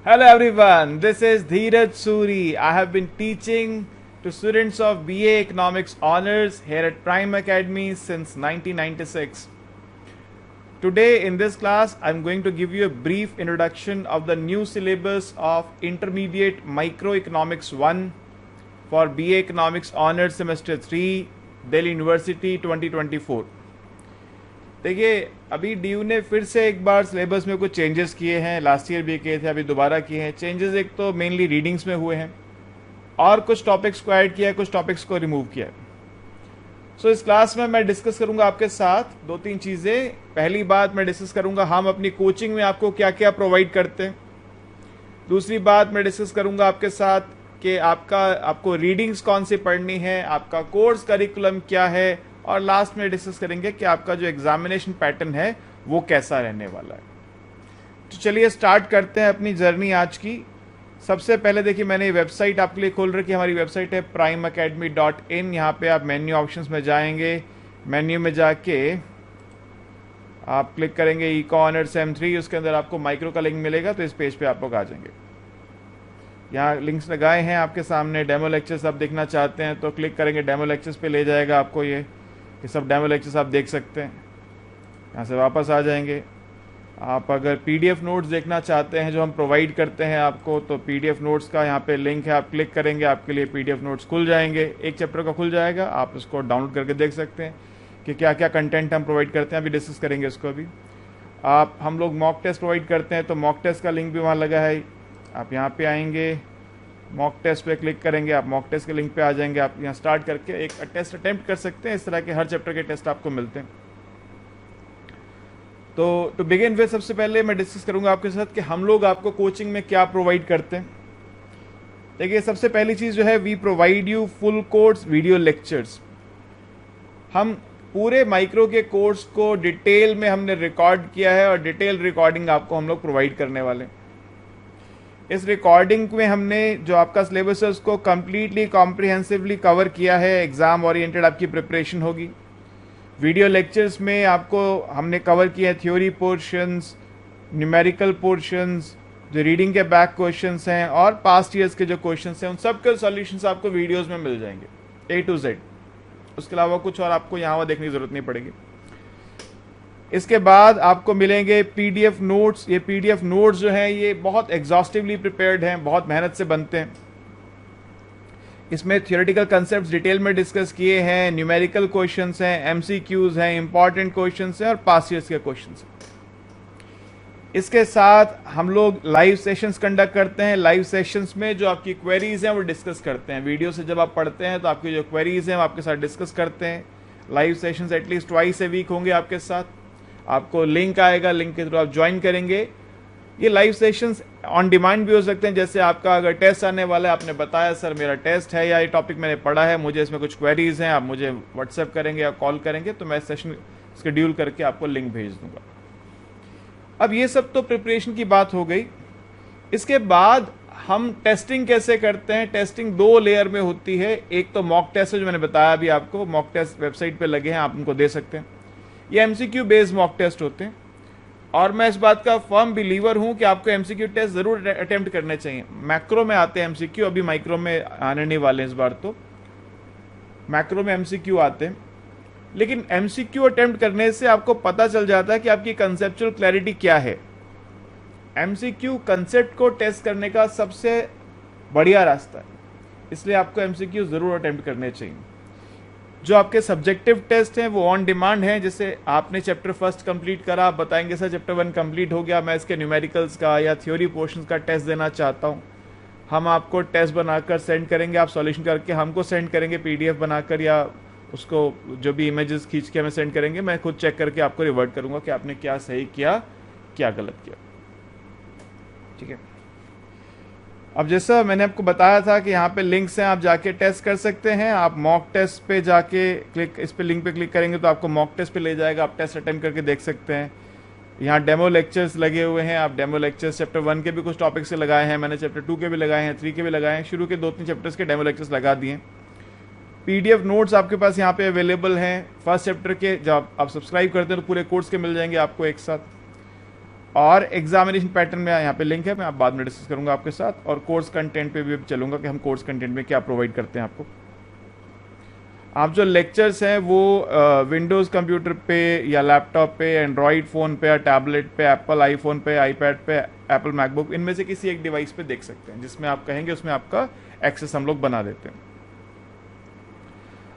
Hello everyone, this is Dheeraj Suri. I have been teaching to students of BA Economics Honors here at Prime Academy since 1996. Today in this class, I'm going to give you a brief introduction of the new syllabus of Intermediate Microeconomics 1 for BA Economics Honors Semester 3, Delhi University 2024. देखिए अभी DU ने फिर से एक बार syllabus में कुछ changes किए हैं। लास्ट ईयर भी किए थे, अभी दोबारा किए हैं चेंजेस। एक तो मेनली रीडिंग्स में हुए हैं और कुछ टॉपिक्स को ऐड किया है, कुछ टॉपिक्स को रिमूव किया है। सो इस क्लास में मैं डिस्कस करूंगा आपके साथ दो तीन चीज़ें। पहली बात मैं डिस्कस करूंगा हम अपनी कोचिंग में आपको क्या क्या प्रोवाइड करते हैं। दूसरी बात मैं डिस्कस करूंगा आपके साथ कि आपको रीडिंग्स कौन सी पढ़नी है, आपका कोर्स करिकुलम क्या है, और लास्ट में डिस्कस करेंगे कि आपका जो एग्जामिनेशन पैटर्न है वो कैसा रहने वाला है। तो चलिए स्टार्ट करते हैं अपनी जर्नी आज की। सबसे पहले देखिए मैंने वेबसाइट आपके लिए खोल रखी है। हमारी वेबसाइट है primeacademy.in। यहाँ पे आप मेन्यू ऑप्शंस में जाएंगे, मेन्यू में जाके आप क्लिक करेंगे इको ऑनर्स M3, उसके अंदर आपको माइक्रो का लिंक मिलेगा। तो इस पेज पे आप लोग आ जाएंगे। यहाँ लिंक्स लगाए हैं आपके सामने। डेमो लेक्चर्स आप देखना चाहते हैं तो क्लिक करेंगे, डेमो लेक्चर्स पे ले जाएगा आपको। ये सब डेमो लेक्चर्स आप देख सकते हैं। यहाँ से वापस आ जाएंगे। आप अगर पीडीएफ नोट्स देखना चाहते हैं जो हम प्रोवाइड करते हैं आपको, तो पीडीएफ नोट्स का यहाँ पे लिंक है, आप क्लिक करेंगे, आपके लिए पीडीएफ नोट्स खुल जाएंगे। एक चैप्टर का खुल जाएगा, आप उसको डाउनलोड करके देख सकते हैं कि क्या क्या कंटेंट हम प्रोवाइड करते हैं। अभी डिस्कस करेंगे इसको। अभी हम लोग मॉक टेस्ट प्रोवाइड करते हैं, तो मॉक टेस्ट का लिंक भी वहाँ लगा है। आप यहाँ पे आएंगे, मॉक टेस्ट पे क्लिक करेंगे, आप मॉक टेस्ट के लिंक पे आ जाएंगे। आप यहाँ स्टार्ट करके एक टेस्ट अटेम्प्ट कर सकते हैं। इस तरह के हर चैप्टर के टेस्ट आपको मिलते हैं। तो टू बिगिन विद, सबसे पहले मैं डिस्कस करूंगा आपके साथ कि हम लोग आपको कोचिंग में क्या प्रोवाइड करते हैं। देखिए सबसे पहली चीज़ जो है, we provide you full course video lectures. हम पूरे माइक्रो के कोर्स को डिटेल में हमने रिकॉर्ड किया है और डिटेल रिकॉर्डिंग आपको हम लोग प्रोवाइड करने वाले हैं। इस रिकॉर्डिंग में हमने जो आपका सिलेबस है उसको कम्प्लीटली कॉम्प्रिहेंसिवली कवर किया है। एग्ज़ाम ओरिएंटेड आपकी प्रिपरेशन होगी। वीडियो लेक्चर्स में आपको हमने कवर किया है थ्योरी पोर्शंस, न्यूमेरिकल पोर्शंस, जो रीडिंग के बैक क्वेश्चंस हैं और पास्ट ईयर्स के जो क्वेश्चंस हैं, उन सब के सॉल्यूशंस आपको वीडियोस में मिल जाएंगे A to Z। उसके अलावा कुछ और आपको यहाँ वहाँ देखने की ज़रूरत नहीं पड़ेगी। इसके बाद आपको मिलेंगे पीडीएफ नोट्स। ये पीडीएफ नोट्स जो हैं ये बहुत एग्जॉस्टिवली प्रिपेयर्ड हैं, बहुत मेहनत से बनते हैं। इसमें थियोरेटिकल कंसेप्ट्स डिटेल में डिस्कस किए हैं, न्यूमेरिकल क्वेश्चंस हैं, एमसीक्यूज हैं, इंपॉर्टेंट क्वेश्चंस हैं और पास्ट ईयर्स के क्वेश्चंस हैं। इसके साथ हम लोग लाइव सेशंस कंडक्ट करते हैं। लाइव सेशंस में जो आपकी क्वेरीज हैं वो डिस्कस करते हैं। वीडियो से जब आप पढ़ते हैं तो आपकी जो क्वेरीज हैं वो आपके साथ डिस्कस करते हैं। Live sessions at least twice a week होंगे आपके साथ। आपको लिंक आएगा, लिंक के थ्रू आप ज्वाइन करेंगे। ये लाइव सेशंस ऑन डिमांड भी हो सकते हैं। जैसे आपका अगर टेस्ट आने वाला है, आपने बताया सर मेरा टेस्ट है या ये टॉपिक मैंने पढ़ा है, मुझे इसमें कुछ क्वेरीज हैं, आप मुझे व्हाट्सएप करेंगे या कॉल करेंगे तो मैं सेशन शेड्यूल करके आपको लिंक भेज दूंगा। अब ये सब तो प्रिपरेशन की बात हो गई। इसके बाद हम टेस्टिंग कैसे करते हैं। टेस्टिंग दो लेयर में होती है। एक तो मॉक टेस्ट है जो मैंने बताया अभी आपको, मॉक टेस्ट वेबसाइट पे लगे हैं, आप उनको दे सकते हैं। ये एमसीक्यू बेस्ड मॉक टेस्ट होते हैं और मैं इस बात का फर्म बिलीवर हूं कि आपको एमसीक्यू टेस्ट जरूर अटेम्प्ट करने चाहिए। मैक्रो में आते हैं एमसीक्यू, अभी माइक्रो में आने नहीं वाले इस बार। तो मैक्रो में एमसीक्यू आते हैं, लेकिन एमसीक्यू अटेम्प्ट करने से आपको पता चल जाता है कि आपकी कंसेप्चुअल क्लैरिटी क्या है। एमसीक्यू कंसेप्ट को टेस्ट करने का सबसे बढ़िया रास्ता है, इसलिए आपको एमसीक्यू जरूर अटेम्प्ट करने चाहिए। जो आपके सब्जेक्टिव टेस्ट हैं वो ऑन डिमांड हैं। जैसे आपने चैप्टर फर्स्ट कंप्लीट करा, आप बताएंगे सर चैप्टर 1 कंप्लीट हो गया, मैं इसके न्यूमेरिकल्स का या थ्योरी पोर्शंस का टेस्ट देना चाहता हूँ। हम आपको टेस्ट बनाकर सेंड करेंगे, आप सॉल्यूशन करके हमको सेंड करेंगे पीडीएफ बनाकर, या उसको जो भी इमेजेस खींच के हमें सेंड करेंगे। मैं खुद चेक करके आपको रिवर्ट करूँगा कि आपने क्या सही किया, क्या गलत किया। ठीक है। अब जैसा मैंने आपको बताया था कि यहाँ पे लिंक्स हैं, आप जाके टेस्ट कर सकते हैं। आप मॉक टेस्ट पे जाके इस पे लिंक पे क्लिक करेंगे तो आपको मॉक टेस्ट पे ले जाएगा, आप टेस्ट अटेम्प्ट करके देख सकते हैं। यहाँ डेमो लेक्चर्स लगे हुए हैं, आप डेमो लेक्चर्स चैप्टर 1 के भी कुछ टॉपिक से लगाए हैं, मैंने चैप्टर 2 के भी लगाए हैं, 3 के भी लगाए हैं, शुरू के 2-3 चैप्टर्स के डेमो लेक्चर्स लगा दिए। पीडीएफ नोट्स आपके पास यहाँ पे अवेलेबल हैं फर्स्ट चैप्टर के। जब आप सब्सक्राइब करते हैं तो पूरे कोर्स के मिल जाएंगे आपको एक साथ। और एग्जामिनेशन पैटर्न में यहाँ पे लिंक है, मैं आप बाद में डिस्कस करूंगा आपके साथ, और कोर्स कंटेंट पे भी चलूंगा कि हम कोर्स कंटेंट में क्या प्रोवाइड करते हैं आपको। आप जो लेक्चर्स हैं वो विंडोज़ कंप्यूटर पे या लैपटॉप पे, एंड्रॉयड फ़ोन पे या टैबलेट पे, एप्पल आईफोन पे, आईपैड पे, एप्पल मैकबुक, इनमें से किसी एक डिवाइस पे देख सकते हैं, जिसमें आप कहेंगे उसमें आपका एक्सेस हम लोग बना देते हैं।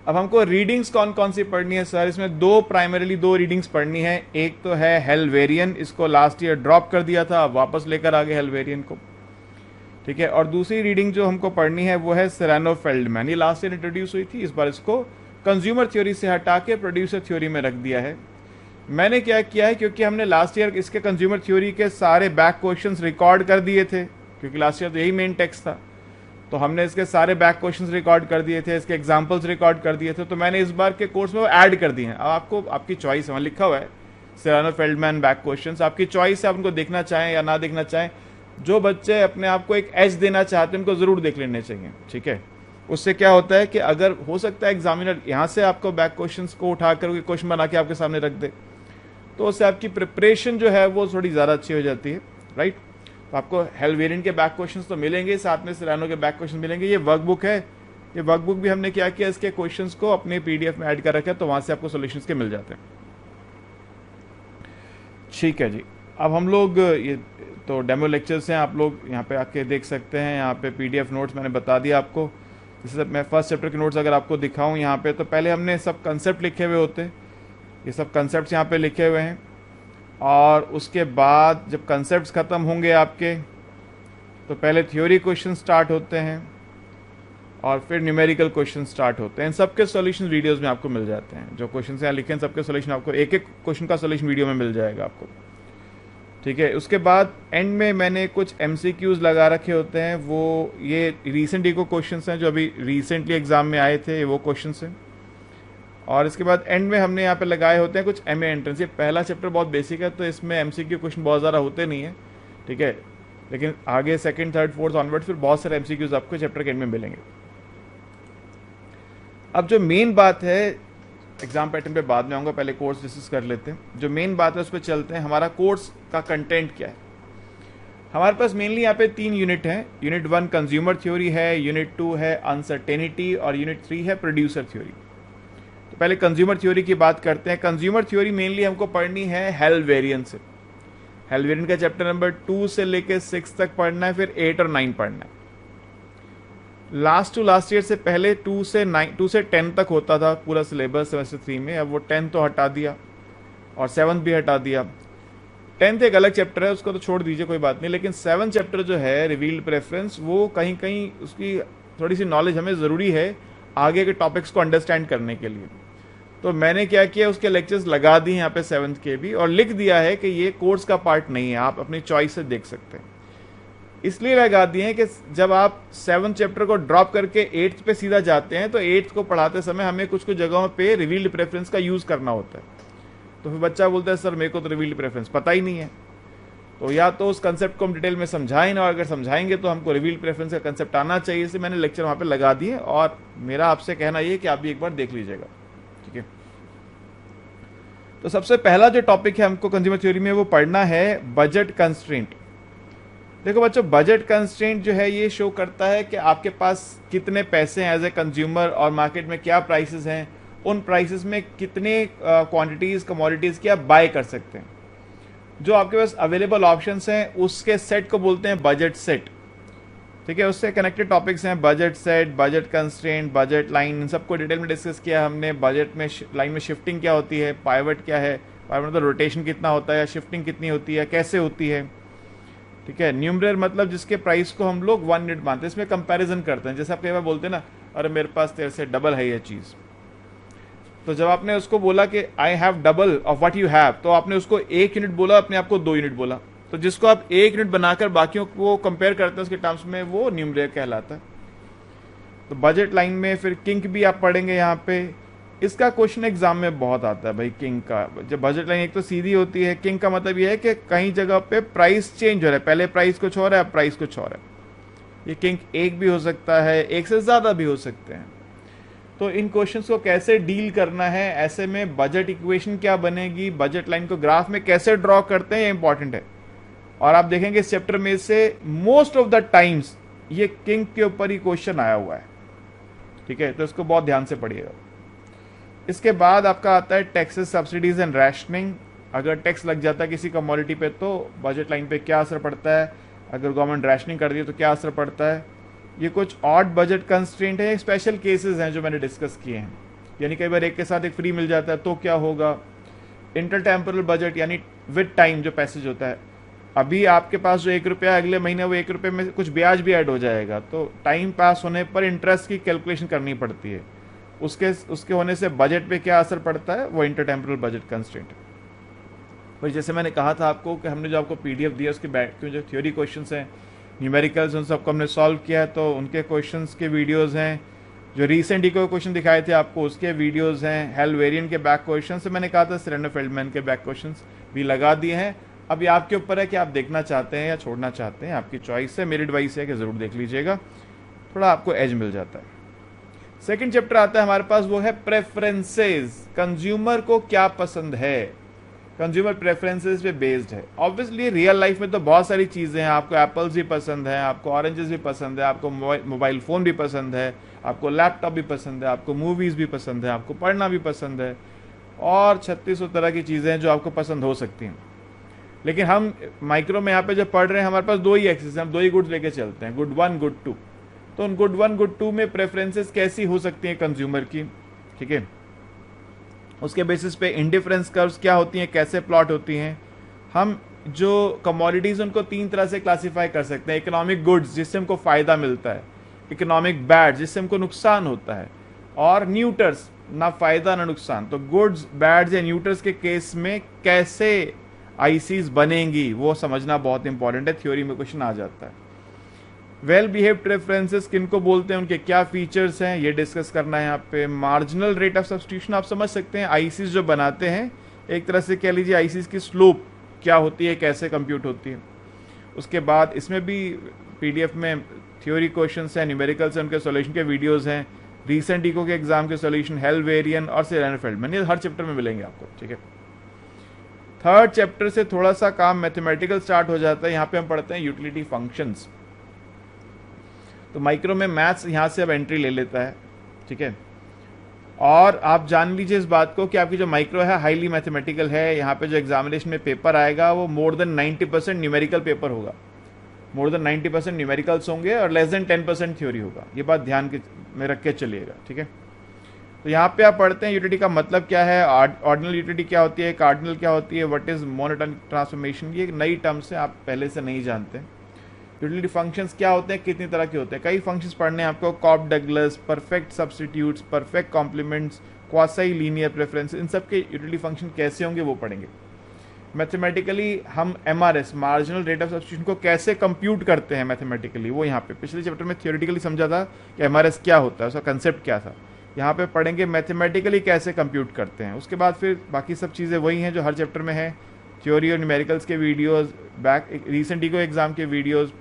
अब हमको रीडिंग्स कौन कौन सी पढ़नी है सर? इसमें प्राइमरीली दो रीडिंग्स पढ़नी है। एक तो है हेलवेरियन, इसको लास्ट ईयर ड्रॉप कर दिया था, वापस लेकर आ गए हेलवेरियन को, ठीक है। और दूसरी रीडिंग जो हमको पढ़नी है वो है सेरानो फेल्डमैन, ये लास्ट ईयर इंट्रोड्यूस हुई थी, इस बार इसको कंज्यूमर थ्योरी से हटा के प्रोड्यूसर थ्योरी में रख दिया है। मैंने क्या किया है, क्योंकि हमने लास्ट ईयर इसके कंज्यूमर थ्योरी के सारे बैक क्वेश्चंस रिकॉर्ड कर दिए थे, क्योंकि लास्ट ईयर तो यही मेन टेक्स्ट था, तो हमने इसके सारे बैक क्वेश्चंस रिकॉर्ड कर दिए थे, इसके एग्जांपल्स रिकॉर्ड कर दिए थे, तो मैंने इस बार के कोर्स में वो ऐड कर दिए हैं। अब आपको आपकी चॉइस है, वहाँ लिखा हुआ है सेरानो फेल्डमैन बैक क्वेश्चंस, आपकी चॉइस है, आप उनको देखना चाहें या ना देखना चाहें। जो बच्चे अपने आप को एक एज देना चाहते हैं उनको ज़रूर देख लेने चाहिए, ठीक है। उससे क्या होता है कि अगर हो सकता है एग्जामिनर यहाँ से आपको बैक क्वेश्चंस को उठा कर क्वेश्चन बना के आपके सामने रख दे, तो उससे आपकी प्रिपरेशन जो है वो थोड़ी ज़्यादा अच्छी हो जाती है, राइट। तो आपको हेलवेरियन के बैक क्वेश्चंस तो मिलेंगे, साथ में सेरानो के बैक क्वेश्चन मिलेंगे। ये वर्कबुक है, ये वर्कबुक भी हमने क्या किया, इसके क्वेश्चंस को अपने PDF में ऐड कर रखा है, तो वहाँ से आपको सोल्यूशंस के मिल जाते हैं, ठीक है जी। अब हम लोग ये तो डेमो लेक्चर्स हैं, आप लोग यहाँ पे आके देख सकते हैं। यहाँ पे PDF नोट्स मैंने बता दिया आपको। जैसे मैं फर्स्ट चैप्टर के नोट्स अगर आपको दिखाऊं यहाँ पे, तो पहले हमने सब कंसेप्ट लिखे हुए होते, ये सब कंसेप्ट यहाँ पे लिखे हुए हैं, और उसके बाद जब कंसेप्ट ख़त्म होंगे आपके, तो पहले थ्योरी क्वेश्चन स्टार्ट होते हैं और फिर न्यूमेरिकल क्वेश्चन स्टार्ट होते हैं। इन सबके सॉल्यूशन वीडियोस में आपको मिल जाते हैं। जो क्वेश्चन यहाँ लिखे हैं सबके सॉल्यूशन आपको एक एक क्वेश्चन का सॉल्यूशन वीडियो में मिल जाएगा आपको, ठीक है। उसके बाद एंड में मैंने कुछ MCQs लगा रखे होते हैं, वो ये रीसेंट इको क्वेश्चंस हैं जो अभी रिसेंटली एग्जाम में आए थे, वो क्वेश्चंस हैं। और इसके बाद एंड में हमने यहाँ पे लगाए होते हैं कुछ MA एंट्रेंस। ये पहला चैप्टर बहुत बेसिक है, तो इसमें MCQ क्वेश्चन बहुत ज़्यादा होते नहीं है, ठीक है, लेकिन आगे सेकंड, थर्ड, फोर्थ ऑनवर्ड फिर बहुत सारे MCQs आपको चैप्टर के एंड में मिलेंगे। अब जो मेन बात है, एग्जाम पैटर्न पे बाद में आऊँगा, पहले कोर्स डिस्कस कर लेते हैं। जो मेन बात है उस पर चलते हैं। हमारा कोर्स का कंटेंट क्या है? हमारे पास मेनली यहाँ पे 3 यूनिट हैं। यूनिट 1 कंज्यूमर थ्योरी है, यूनिट 2 है अनसर्टेनिटी, और यूनिट 3 है प्रोड्यूसर थ्योरी। तो पहले कंज्यूमर थ्योरी की बात करते हैं। कंज्यूमर थ्योरी मेनली हमको पढ़नी है हेलवेरियन से। हेलवेरियन का चैप्टर नंबर 2 से लेकर 6 तक पढ़ना है, फिर 8 और 9 पढ़ना है। लास्ट ईयर से पहले 2 से 10 तक होता था पूरा सिलेबस सेमेस्टर 3 में, अब वो 10 तो हटा दिया और 7 भी हटा दिया। 10th एक अलग चैप्टर है, उसको तो छोड़ दीजिए, कोई बात नहीं, लेकिन 7 चैप्टर जो है रिवील्ड प्रेफरेंस, वो कहीं कहीं उसकी थोड़ी सी नॉलेज हमें ज़रूरी है आगे के टॉपिक्स को अंडरस्टैंड करने के लिए। तो मैंने क्या किया, उसके लेक्चर्स लगा दिए यहाँ पे 7th के भी, और लिख दिया है कि ये कोर्स का पार्ट नहीं है, आप अपनी चॉइस से देख सकते हैं। इसलिए लगा दिए हैं कि जब आप 7th चैप्टर को ड्रॉप करके 8th पे सीधा जाते हैं, तो 8th को पढ़ाते समय हमें कुछ कुछ जगहों पे रिवील्ड प्रेफरेंस का यूज़ करना होता है। तो फिर बच्चा बोलता है सर मेरे को तो रिवील्ड प्रेफरेंस पता ही नहीं है। तो या तो उस कंसेप्ट को हम डिटेल में समझाएं ना, और अगर समझाएंगे तो हमको रिवील्ड प्रेफरेंस का कंसेप्ट आना चाहिए। इसलिए मैंने लेक्चर वहाँ पे लगा दिए, और मेरा आपसे कहना ये कि आप भी एक बार देख लीजिएगा, ठीक है। तो सबसे पहला जो टॉपिक है हमको कंज्यूमर थ्योरी में, वो पढ़ना है बजट कंस्ट्रेंट। देखो बच्चों, बजट कंस्ट्रेंट जो है ये शो करता है कि आपके पास कितने पैसे हैं एज ए कंज्यूमर, और मार्केट में क्या प्राइसेस हैं, उन प्राइसेस में कितने क्वांटिटीज़ कमोडिटीज़ की आप बाय कर सकते हैं। जो आपके पास अवेलेबल ऑप्शंस हैं उसके सेट को बोलते हैं बजट सेट, ठीक है। उससे कनेक्टेड टॉपिक्स हैं budget set, budget constraint, budget line, इन सबको डिटेल में डिस्कस किया हमने। बजट में लाइन में शिफ्टिंग क्या होती है, पाइवट क्या है, पाइवट मतलब रोटेशन कितना होता है, शिफ्टिंग कितनी होती है, कैसे होती है, ठीक है। न्यूमरेटर मतलब जिसके प्राइस को हम लोग 1 यूनिट मानते हैं, इसमें कंपैरिजन करते हैं। जैसे आप कई बार बोलते हैं ना, अरे मेरे पास तेरे से डबल है ये चीज़, तो जब आपने उसको बोला कि I have double of what you have, तो आपने उसको 1 यूनिट बोला, अपने आप को 2 यूनिट बोला। तो जिसको आप 1 यूनिट बनाकर बाकियों को कंपेयर करते हैं उसके टर्म्स में, वो न्यूमरेटर कहलाता है। तो बजट लाइन में फिर किंक भी आप पढ़ेंगे यहाँ पे। इसका क्वेश्चन एग्जाम में बहुत आता है भाई, किंग का। जब बजट लाइन एक तो सीधी होती है, किंग का मतलब ये है कि कहीं जगह पे प्राइस चेंज हो रहा है, पहले प्राइस कुछ और है, अब प्राइस कुछ और है। ये किंग एक भी हो सकता है, एक से ज़्यादा भी हो सकते हैं। तो इन क्वेश्चंस को कैसे डील करना है, ऐसे में बजट इक्वेशन क्या बनेगी, बजट लाइन को ग्राफ में कैसे ड्रॉ करते हैं, ये इंपॉर्टेंट है। और आप देखेंगे इस चैप्टर में से मोस्ट ऑफ द टाइम्स ये किंग के ऊपर ही क्वेश्चन आया हुआ है, ठीक है, तो इसको बहुत ध्यान से पढ़िएगा। इसके बाद आपका आता है टैक्सेस, सब्सिडीज एंड रैशनिंग। अगर टैक्स लग जाता है किसी कमोडिटी पे तो बजट लाइन पे क्या असर पड़ता है, अगर गवर्नमेंट रैशनिंग कर दी तो क्या असर पड़ता है। ये कुछ ऑड बजट कंस्ट्रेंट है, स्पेशल केसेस हैं जो मैंने डिस्कस किए हैं, यानी कई बार एक के साथ एक फ्री मिल जाता है तो क्या होगा। इंटरटेम्पोरल बजट यानी विद टाइम जो पैसेज होता है, अभी आपके पास जो 1 रुपया अगले महीने वो 1 रुपये में कुछ ब्याज भी ऐड हो जाएगा, तो टाइम पास होने पर इंटरेस्ट की कैलकुलेशन करनी पड़ती है, उसके होने से बजट पे क्या असर पड़ता है, वो इंटरटेम्पोरल बजट कंस्ट्रेंट। पर जैसे मैंने कहा था आपको कि हमने जो आपको पीडीएफ दिया उसके बैक के जो थ्योरी क्वेश्चंस हैं, न्यूमेरिकल्स, उन सबको हमने सॉल्व किया है, तो उनके क्वेश्चंस के वीडियोस हैं। जो रिसेंट इको क्वेश्चन दिखाए थे आपको उसके वीडियोस हैं। हेल्वेरियन के बैक क्वेश्चन से मैंने कहा था, सेरेनो फेल्डमैन के बैक क्वेश्चन भी लगा दिए हैं। अभी आपके ऊपर है कि आप देखना चाहते हैं या छोड़ना चाहते हैं, आपकी चॉइस है। मेरी एडवाइस है कि ज़रूर देख लीजिएगा, थोड़ा आपको एज मिल जाता है। सेकंड चैप्टर आता है हमारे पास, वो है प्रेफरेंसेस। कंज्यूमर को क्या पसंद है, कंज्यूमर प्रेफरेंसेस पे बेस्ड है। ऑब्वियसली रियल लाइफ में तो बहुत सारी चीज़ें हैं, आपको एप्पल्स भी पसंद है, आपको ऑरेंजेस भी पसंद है, आपको मोबाइल फ़ोन भी पसंद है, आपको लैपटॉप भी पसंद है, आपको मूवीज़ भी पसंद है, आपको पढ़ना भी पसंद है, और 3600 तरह की चीज़ें हैं जो आपको पसंद हो सकती हैं। लेकिन हम माइक्रो में यहाँ पे जब पढ़ रहे हैं, हमारे पास 2 ही एक्सेस हैं, हम 2 ही गुड्स लेके चलते हैं, गुड 1 गुड 2। तो उन गुड 1 गुड 2 में प्रेफरेंसेस कैसी हो सकती हैं कंज्यूमर की, ठीक है, उसके बेसिस पे इंडिफरेंस कर्व्स क्या होती हैं, कैसे प्लॉट होती हैं। हम जो कमोडिटीज़ उनको 3 तरह से क्लासीफाई कर सकते हैं। इकोनॉमिक गुड्स जिससे हमको फ़ायदा मिलता है, इकोनॉमिक बैड जिससे हमको नुकसान होता है, और न्यूटर्स ना फ़ायदा ना नुकसान। तो गुड्स, बैड्स या न्यूटर्स के केस में कैसे आईसीज बनेंगी वो समझना बहुत इंपॉर्टेंट है, थ्योरी में क्वेश्चन आ जाता है। वेल बिहेव प्रेफरेंसेस किनको बोलते हैं, उनके क्या फीचर्स हैं, ये डिस्कस करना है यहाँ पे। मार्जिनल रेट ऑफ सब्स्टिट्यूशन आप समझ सकते हैं, आईसीज जो बनाते हैं, एक तरह से कह लीजिए आईसीज की स्लोप क्या होती है, कैसे कंप्यूट होती है। उसके बाद इसमें भी पीडीएफ में थ्योरी क्वेश्चंस हैं, न्यूमेरिकल्स हैं, उनके सॉल्यूशन के वीडियोस हैं, रीसेंट इको के एग्जाम के सॉल्यूशन, हेल्वेरियन और सेरेनो फेल्डमैन, ये हर चैप्टर में मिलेंगे आपको, ठीक है। थर्ड चैप्टर से थोड़ा सा काम मैथमेटिकल स्टार्ट हो जाता है, यहाँ पे हम पढ़ते हैं यूटिलिटी फंक्शंस। तो माइक्रो में मैथ्स यहाँ से अब एंट्री ले लेता है, ठीक है। और आप जान लीजिए इस बात को कि आपकी जो माइक्रो है हाईली मैथमेटिकल है। यहाँ पे जो एग्जामिनेशन में पेपर आएगा वो मोर देन 90% न्यूमेरिकल पेपर होगा, मोर देन 90% न्यूमेरिकल्स होंगे और लेस देन 10% थ्योरी होगा। ये बात ध्यान में रख के चलिएगा, ठीक है। तो यहाँ पे आप पढ़ते हैं यूटिलिटी का मतलब क्या है, ऑर्डिनल यूटिलिटी क्या होती है, कार्डिनल क्या होती है, व्हाट इज मोनोटोनिक ट्रांसफॉर्मेशन, ये नई टर्म्स है, आप पहले से नहीं जानते। यूटिलिटी फंक्शंस क्या होते हैं, कितनी तरह के होते हैं, कई फंक्शंस पढ़ने हैं आपको, Cobb Douglas, perfect substitutes, perfect complements, quasi linear preference, इन सब के यूटिलिटी फंक्शन कैसे होंगे वो पढ़ेंगे। मैथमेटिकली हम MRS, marginal rate of substitution को कैसे कंप्यूट करते हैं मैथमेटिकली, वो यहाँ पे पिछले चैप्टर में थियोरेटिकली समझा था कि एमआरएस क्या होता है, उसका कंसेप्ट क्या था। यहाँ पे पढ़ेंगे मैथमेटिकली कैसे कंप्यूट करते हैं। उसके बाद फिर बाकी सब चीज़ें वही हैं जो हर चैप्टर में है, थ्योरी और न्यूमेरिकल्स के videos, back recent eco exam के वीडियोस।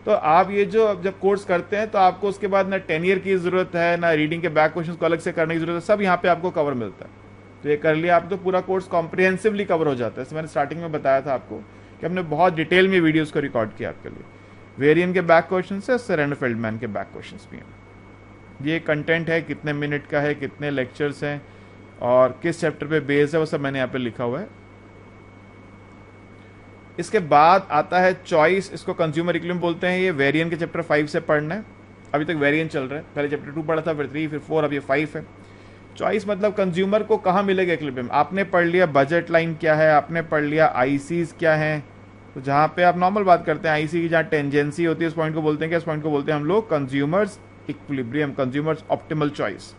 तो आप ये जो जब कोर्स करते हैं तो आपको उसके बाद ना टेनियर की ज़रूरत है, ना रीडिंग के बैक क्वेश्चन को अलग से करने की ज़रूरत है, सब यहाँ पे आपको कवर मिलता है। तो ये कर लिया आप तो पूरा कोर्स कॉम्प्रिहेंसिवली कवर हो जाता है। जैसे मैंने स्टार्टिंग में बताया था आपको कि हमने बहुत डिटेल में वीडियोज़ को रिकॉर्ड किया आपके लिए। वेरियन के बैक क्वेश्चन है, सेरेनो फेल्डमैन के बैक क्वेश्चन भी हैं। ये कंटेंट है, कितने मिनट का है, कितने लेक्चर्स हैं और किस चैप्टर पे बेस्ड है, वो सब मैंने यहाँ पे लिखा हुआ है। इसके बाद आता है चॉइस, इसको कंज्यूमर इक्विलिब्रियम बोलते हैं। ये वेरियन के चैप्टर 5 से पढ़ना है, अभी तक वेरियन चल रहा है, पहले चैप्टर 2 पढ़ा था, फिर 3, फिर 4, अब ये 5 है। चॉइस मतलब कंज्यूमर को कहाँ मिलेगा इक्विलिब्रियम। आपने पढ़ लिया बजट लाइन क्या है, आपने पढ़ लिया आईसीज क्या है, तो जहाँ पे आप नॉर्मल बात करते हैं आईसी की जहाँ टेंजेंसी होती है उस पॉइंट को बोलते हैं क्या, इस पॉइंट को बोलते हैं हम लोग consumers equilibrium, consumers optimal choice,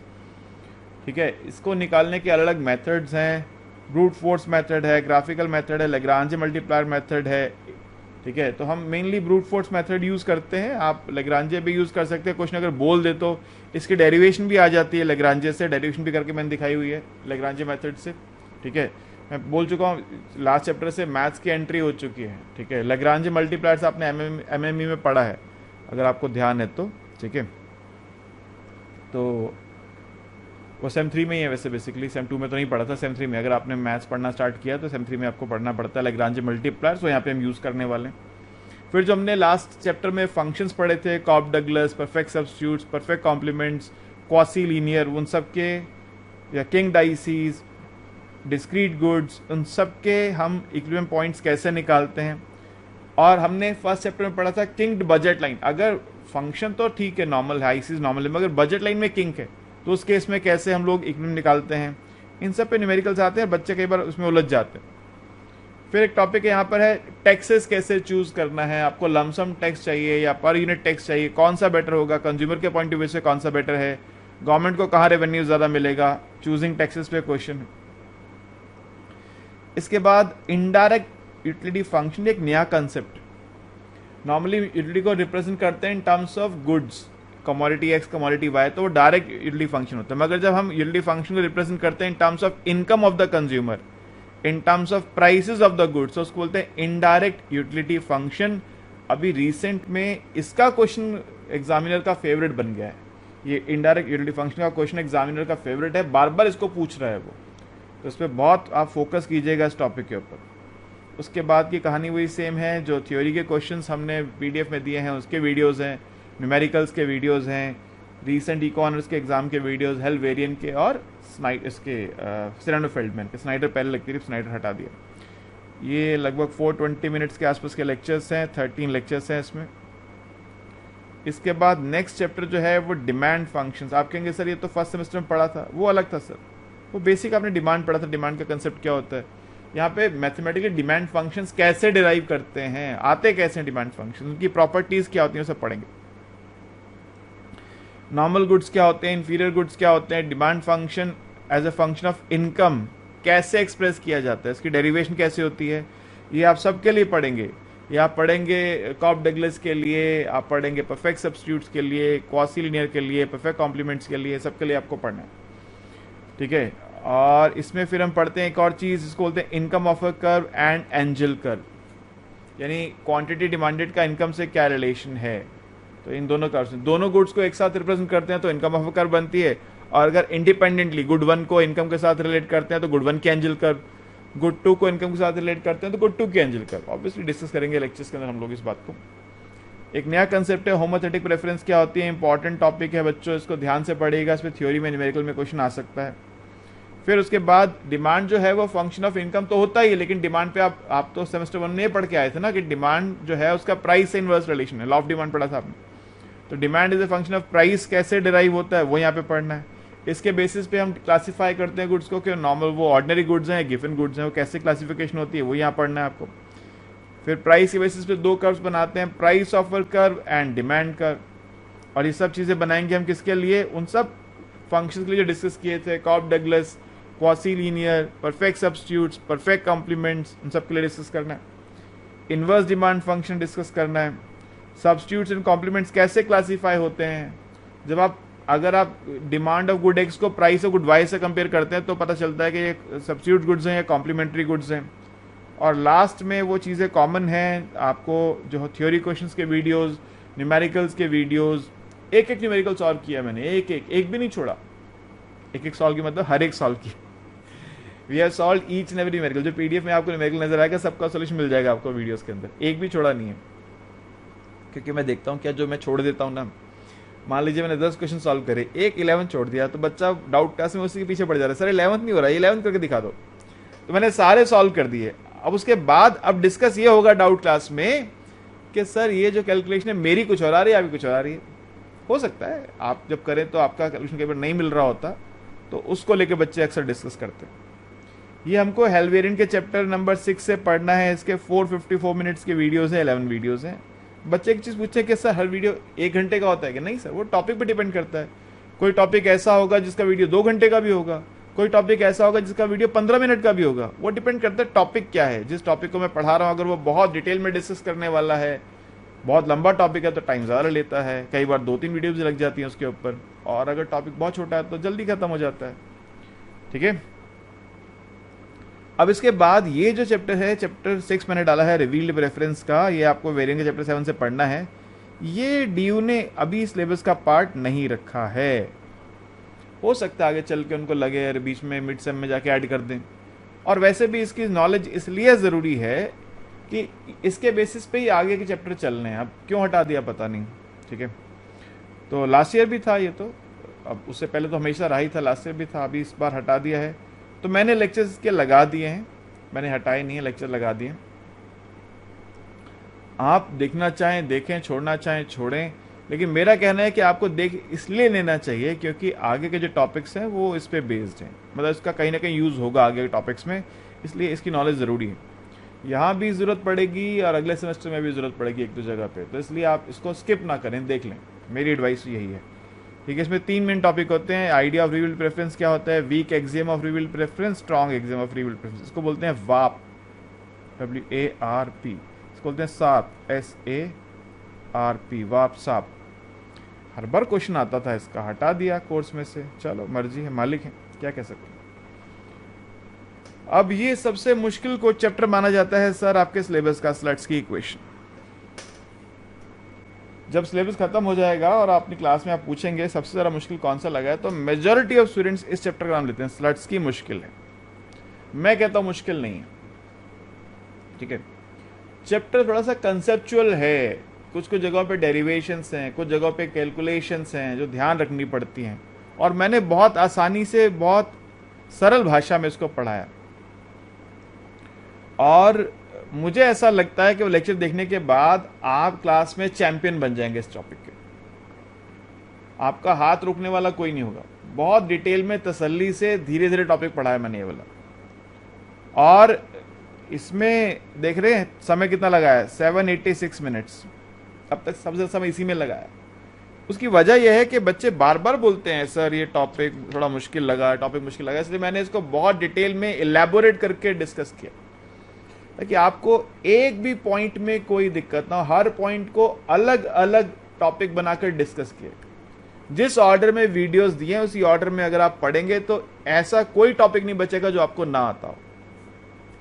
ठीक है। इसको निकालने के अलग अलग मेथड्स हैं, ब्रूट फोर्स मेथड है, ग्राफिकल मेथड है, लेग्रांजे मल्टीप्लायर मेथड है, ठीक है। तो हम mainly brute force method use करते हैं, आप लेग्रांजे भी यूज़ कर सकते हैं। क्वेश्चन अगर बोल दे तो इसकी डेरिवेशन भी आ जाती है लेग्रांजे से, डेरिवेशन भी करके मैंने दिखाई हुई है लेग्रांजे मेथड से, ठीक है। मैं बोल चुका हूँ लास्ट चैप्टर से मैथ्स की एंट्री हो चुकी है, ठीक है। लेग्रांजे मल्टीप्लायर्स आपने एमएमई में पढ़ा है अगर आपको ध्यान है तो, ठीक है। तो वो सेम 3 में ही है वैसे, बेसिकली सेम 2 में तो नहीं पढ़ा था, सेम 3 में अगर आपने मैथ्स पढ़ना स्टार्ट किया तो सेम 3 में आपको पढ़ना पड़ता है लैग्रांज मल्टीप्लायर्स, तो यहाँ पे हम यूज़ करने वाले हैं। फिर जो हमने लास्ट चैप्टर में फंक्शंस पढ़े थे, Cobb Douglas, perfect substitutes, perfect complements, quasi linear, उन सब के, या किंग डाइसीज, डिस्क्रीट गुड्स, उन सब के हम इक्विलिब्रियम पॉइंट्स कैसे निकालते हैं। और हमने फर्स्ट चैप्टर में पढ़ा था किंग्ड बजट लाइन, अगर फंक्शन तो ठीक है नॉर्मल है, आईसीज नॉर्मल है, मगर बजट लाइन में किंग है तो उस केस में कैसे हम लोग इक्विलिब्रियम निकालते हैं। इन सब पे न्यूमेरिकल्स आते हैं, बच्चे कई बार उसमें उलझ जाते हैं। फिर एक टॉपिक यहाँ पर है टैक्सेस कैसे चूज करना है, आपको लमसम टैक्स चाहिए या पर यूनिट टैक्स चाहिए, कौन सा बेटर होगा, कंज्यूमर के पॉइंट ऑफ व्यू से कौन सा बेटर है, गवर्नमेंट को कहाँ रेवेन्यू ज़्यादा मिलेगा, चूजिंग टैक्सेस पे क्वेश्चन है। इसके बाद इनडायरेक्ट यूटिलिटी फंक्शन, एक नया कंसेप्ट। नॉर्मली यूटिलिटी को रिप्रेजेंट करते हैं in terms of goods, commodity X commodity Y, तो वो डायरेक्ट यूटिलिटी फंक्शन होता है। मगर जब हम यूटिलिटी फंक्शन को रिप्रेजेंट करते हैं in terms of income of the consumer, in terms of prices of the goods, तो उसको बोलते हैं इनडायरेक्ट यूटिलिटी फंक्शन। अभी रिसेंट में इसका क्वेश्चन एग्जामिनर का फेवरेट बन गया है, ये इनडायरेक्ट यूटिलिटी फंक्शन का क्वेश्चन एग्जामिनर का फेवरेट है, बार बार इसको पूछ रहा है वो, तो इस पर बहुत आप फोकस कीजिएगा इस टॉपिक के ऊपर। उसके बाद की कहानी वही सेम है, जो थ्योरी के क्वेश्चंस हमने पीडीएफ में दिए हैं उसके वीडियोस हैं, न्यूमेरिकल्स के वीडियोस हैं, रीसेंट इकोनॉमिक्स के एग्जाम के वीडियोस, हेल्वेरियन के और इसके सिरानो फेल्डमैन के। स्नाइडर पहले लगती थी, स्नाइडर हटा दिया। ये लगभग 420 मिनट्स के आसपास के लेक्चर्स हैं, 13 लेक्चर्स हैं इसमें। इसके बाद नेक्स्ट चैप्टर जो है वो डिमांड फंक्शंस। आप कहेंगे सर ये तो फर्स्ट सेमेस्टर में पढ़ा था, वो अलग था सर, वो बेसिक आपने डिमांड पढ़ा था, डिमांड का कंसेप्ट क्या होता है। यहाँ पे मैथमेटिकली डिमांड फंक्शंस कैसे डिराइव करते हैं, आते कैसे हैं डिमांड फंक्शन, उनकी प्रॉपर्टीज क्या होती हैं, सब पढ़ेंगे। नॉर्मल गुड्स क्या होते हैं, इंफीरियर गुड्स क्या होते हैं, demand function as a function of income कैसे एक्सप्रेस किया जाता है, इसकी डेरिवेशन कैसे होती है, ये आप सबके लिए पढ़ेंगे। ये आप पढ़ेंगे कॉप डगलस के लिए, आप पढ़ेंगे परफेक्ट सब्स्टिट्यूट्स के लिए, क्वासी लीनियर के लिए, परफेक्ट कॉम्प्लीमेंट्स के लिए, सबके लिए आपको पढ़ना है, ठीक है। और इसमें फिर हम पढ़ते हैं एक और चीज़, जिसको बोलते हैं income of a curve and angel curve, यानी क्वांटिटी डिमांडेड का इनकम से क्या रिलेशन है। तो इन दोनों कर्व्स, दोनों गुड्स को एक साथ रिप्रेजेंट करते हैं तो इनकम ऑफ अ कर्व बनती है, और अगर इंडिपेंडेंटली गुड 1 को इनकम के साथ रिलेट करते हैं तो गुड 1 की एंजल कर्व, गुड 2 को इनकम के साथ रिलेट करते हैं तो गुड 2 की एंजल कर्व। ऑब्वियसली डिस्कस करेंगे लेक्चर्स के अंदर हम लोग इस बात को। एक नया कंसेप्ट है होमोथेटिक प्रेफरेंस क्या होती है, इंपॉर्टेंट टॉपिक है बच्चों, इसको ध्यान से पढ़िएगा, इस पर थ्योरी में न्यूमेरिकल में क्वेश्चन आ सकता है। फिर उसके बाद डिमांड जो है वो फंक्शन ऑफ इनकम तो होता ही है, लेकिन डिमांड पे आप तो सेमेस्टर 1 में पढ़ के आए थे ना कि डिमांड जो है उसका प्राइस से इनवर्स रिलेशन है, लॉ ऑफ डिमांड पढ़ा था आपने। तो demand is a function of price कैसे डिराइव होता है वो यहाँ पे पढ़ना है। इसके बेसिस पे हम क्लासिफाई करते हैं गुड्स को कि नॉर्मल वो ऑर्डिनरी गुड्स हैं, गिवन गुड्स हैं, वो कैसे क्लासिफिकेशन होती है वो यहाँ पढ़ना है आपको। फिर प्राइस के बेसिस पे 2 कर्व्स बनाते हैं, price offer curve and demand curve, और ये सब चीज़ें बनाएंगे हम किसके लिए, उन सब फंक्शंस के लिए जो डिस्कस किए थे, Cobb Douglas, quasi linear, perfect substitutes, perfect complements, उन सब के लिए डिस्कस करना है। इनवर्स डिमांड फंक्शन डिस्कस करना है। सब्स्टिट्यूट्स एंड कॉम्प्लीमेंट्स कैसे क्लासीफाई होते हैं, जब अगर आप डिमांड ऑफ गुड एक्स को प्राइस ऑफ गुड वाई से कंपेयर करते हैं तो पता चलता है कि ये सब्स्टिट्यूट गुड्स हैं या कॉम्प्लीमेंट्री गुड्स हैं। और लास्ट में वो चीज़ें कॉमन हैं, आपको जो थ्योरी क्वेश्चंस के वीडियोस, न्यूमेरिकल्स के वीडियोस, एक न्यूमेरिकल सॉल्व किया मैंने, एक भी नहीं छोड़ा, एक सॉल्व की मतलब हर एक सॉल्व की। We have solve each and every numerical, जो पीडीएफ में आपको न्यूमेरिकल नजर आएगा सबका सोल्यूशन मिल जाएगा आपको वीडियोस के अंदर, एक भी छोड़ा नहीं है। क्योंकि मैं देखता हूँ क्या जो मैं छोड़ देता हूँ ना, मान लीजिए मैंने 10 क्वेश्चन सॉल्व करे, एक 11 छोड़ दिया तो बच्चा डाउट क्लास में उसी के पीछे पड़ जा रहा है, सर 11th नहीं हो रहा है, 11th करके दिखा दो। तो मैंने सारे सॉल्व कर दिए। अब उसके बाद अब डिस्कस ये होगा डाउट क्लास में कि सर ये जो कैलकुलेशन है मेरी कुछ और आ रही है, आपकी कुछ और आ रही है। हो सकता है आप जब करें तो आपका कैलकुलेशन कई बार नहीं मिल रहा होता, तो उसको लेके बच्चे अक्सर डिस्कस करते हैं। ये हमको हेल्वेरियन के चैप्टर नंबर 6 से पढ़ना है। इसके 454 मिनट्स के वीडियोस हैं, 11 वीडियोस हैं। बच्चे एक चीज़ पूछे कि सर हर वीडियो 1 घंटे का होता है कि नहीं सर, वो टॉपिक पे डिपेंड करता है। कोई टॉपिक ऐसा होगा जिसका वीडियो 2 घंटे का भी होगा, कोई टॉपिक ऐसा होगा जिसका वीडियो 15 मिनट का भी होगा। वो डिपेंड करता है टॉपिक क्या है। जिस टॉपिक को मैं पढ़ा रहा हूँ अगर वो बहुत डिटेल में डिस्कस करने वाला है, बहुत लंबा टॉपिक है तो टाइम ज़्यादा लेता है, कई बार 2-3 वीडियोज लग जाती हैं उसके ऊपर। और अगर टॉपिक बहुत छोटा है तो जल्दी खत्म हो जाता है, ठीक है। अब इसके बाद ये जो चैप्टर है, चैप्टर 6 मैंने डाला है रिवील्ड प्रेफरेंस का, ये आपको वेरिएंट के चैप्टर 7 से पढ़ना है। ये डीयू ने अभी सिलेबस का पार्ट नहीं रखा है। हो सकता है आगे चल के उनको लगे अरे बीच में मिड सेम में जाके ऐड कर दें। और वैसे भी इसकी नॉलेज इसलिए ज़रूरी है कि इसके बेसिस पे ही आगे के चैप्टर चलने हैं। अब क्यों हटा दिया पता नहीं, ठीक है। तो लास्ट ईयर भी था ये, तो अब उससे पहले तो हमेशा रहा ही था, लास्ट ईयर भी था, अभी इस बार हटा दिया है। तो मैंने लेक्चर्स के लगा दिए हैं, मैंने हटाए नहीं है, लेक्चर लगा दिए। आप देखना चाहें देखें, छोड़ना चाहें छोड़ें, लेकिन मेरा कहना है कि आपको देख इसलिए लेना चाहिए क्योंकि आगे के जो टॉपिक्स हैं वो इस पे बेस्ड हैं, मतलब इसका कहीं ना कहीं यूज़ होगा आगे के टॉपिक्स में, इसलिए इसकी नॉलेज ज़रूरी है। यहाँ भी ज़रूरत पड़ेगी और अगले सेमेस्टर में भी ज़रूरत पड़ेगी एक दो जगह पे, तो इसलिए आप इसको स्किप ना करें, देख लें, मेरी एडवाइस यही है, ठीक है। इसमें 3 मेन टॉपिक होते हैं। आइडिया ऑफ रिवील्ड प्रेफरेंस क्या होता है, week axiom of revealed preference, strong axiom of revealed preference, इसको बोलते हैं वाप, WARP, इसको बोलते हैं साप, SARP, वाप साप। हर बार क्वेश्चन आता था इसका, हटा दिया कोर्स में से, चलो मर्जी है, मालिक है, क्या कह सकते हैं। अब ये सबसे मुश्किल को चैप्टर माना जाता है सर आपके सिलेबस का, स्लट्स की इक्वेशन। जब सिलेबस खत्म हो जाएगा और अपनी क्लास में आप पूछेंगे सबसे ज़्यादा मुश्किल कौन सा लगा है, तो मेजॉरिटी ऑफ स्टूडेंट्स इस चैप्टर का नाम लेते हैं स्लट्स की मुश्किल है। मैं कहता हूँ मुश्किल नहीं है, ठीक है। चैप्टर थोड़ा सा कंसेप्चुअल है, कुछ कुछ जगहों पे डेरिवेशंस हैं, कुछ जगहों पे कैलकुलेशंस हैं जो ध्यान रखनी पड़ती हैं, और मैंने बहुत आसानी से बहुत सरल भाषा में इसको पढ़ाया। और मुझे ऐसा लगता है कि वो लेक्चर देखने के बाद आप क्लास में चैंपियन बन जाएंगे इस टॉपिक के, आपका हाथ रोकने वाला कोई नहीं होगा। बहुत डिटेल में तसल्ली से धीरे धीरे टॉपिक पढ़ाया मैंने ये वाला, और इसमें देख रहे हैं समय कितना लगा है, 786 मिनट्स, अब तक सबसे समय इसी में लगा है। उसकी वजह यह है कि बच्चे बार बार बोलते हैं सर ये टॉपिक थोड़ा मुश्किल लगा, टॉपिक मुश्किल लगा, इसलिए मैंने इसको बहुत डिटेल में इलेबोरेट करके डिस्कस किया ताकि आपको एक भी पॉइंट में कोई दिक्कत ना हो, हर पॉइंट को अलग अलग टॉपिक बनाकर डिस्कस किया। जिस ऑर्डर में वीडियोस दिए हैं उसी ऑर्डर में अगर आप पढ़ेंगे तो ऐसा कोई टॉपिक नहीं बचेगा जो आपको ना आता हो।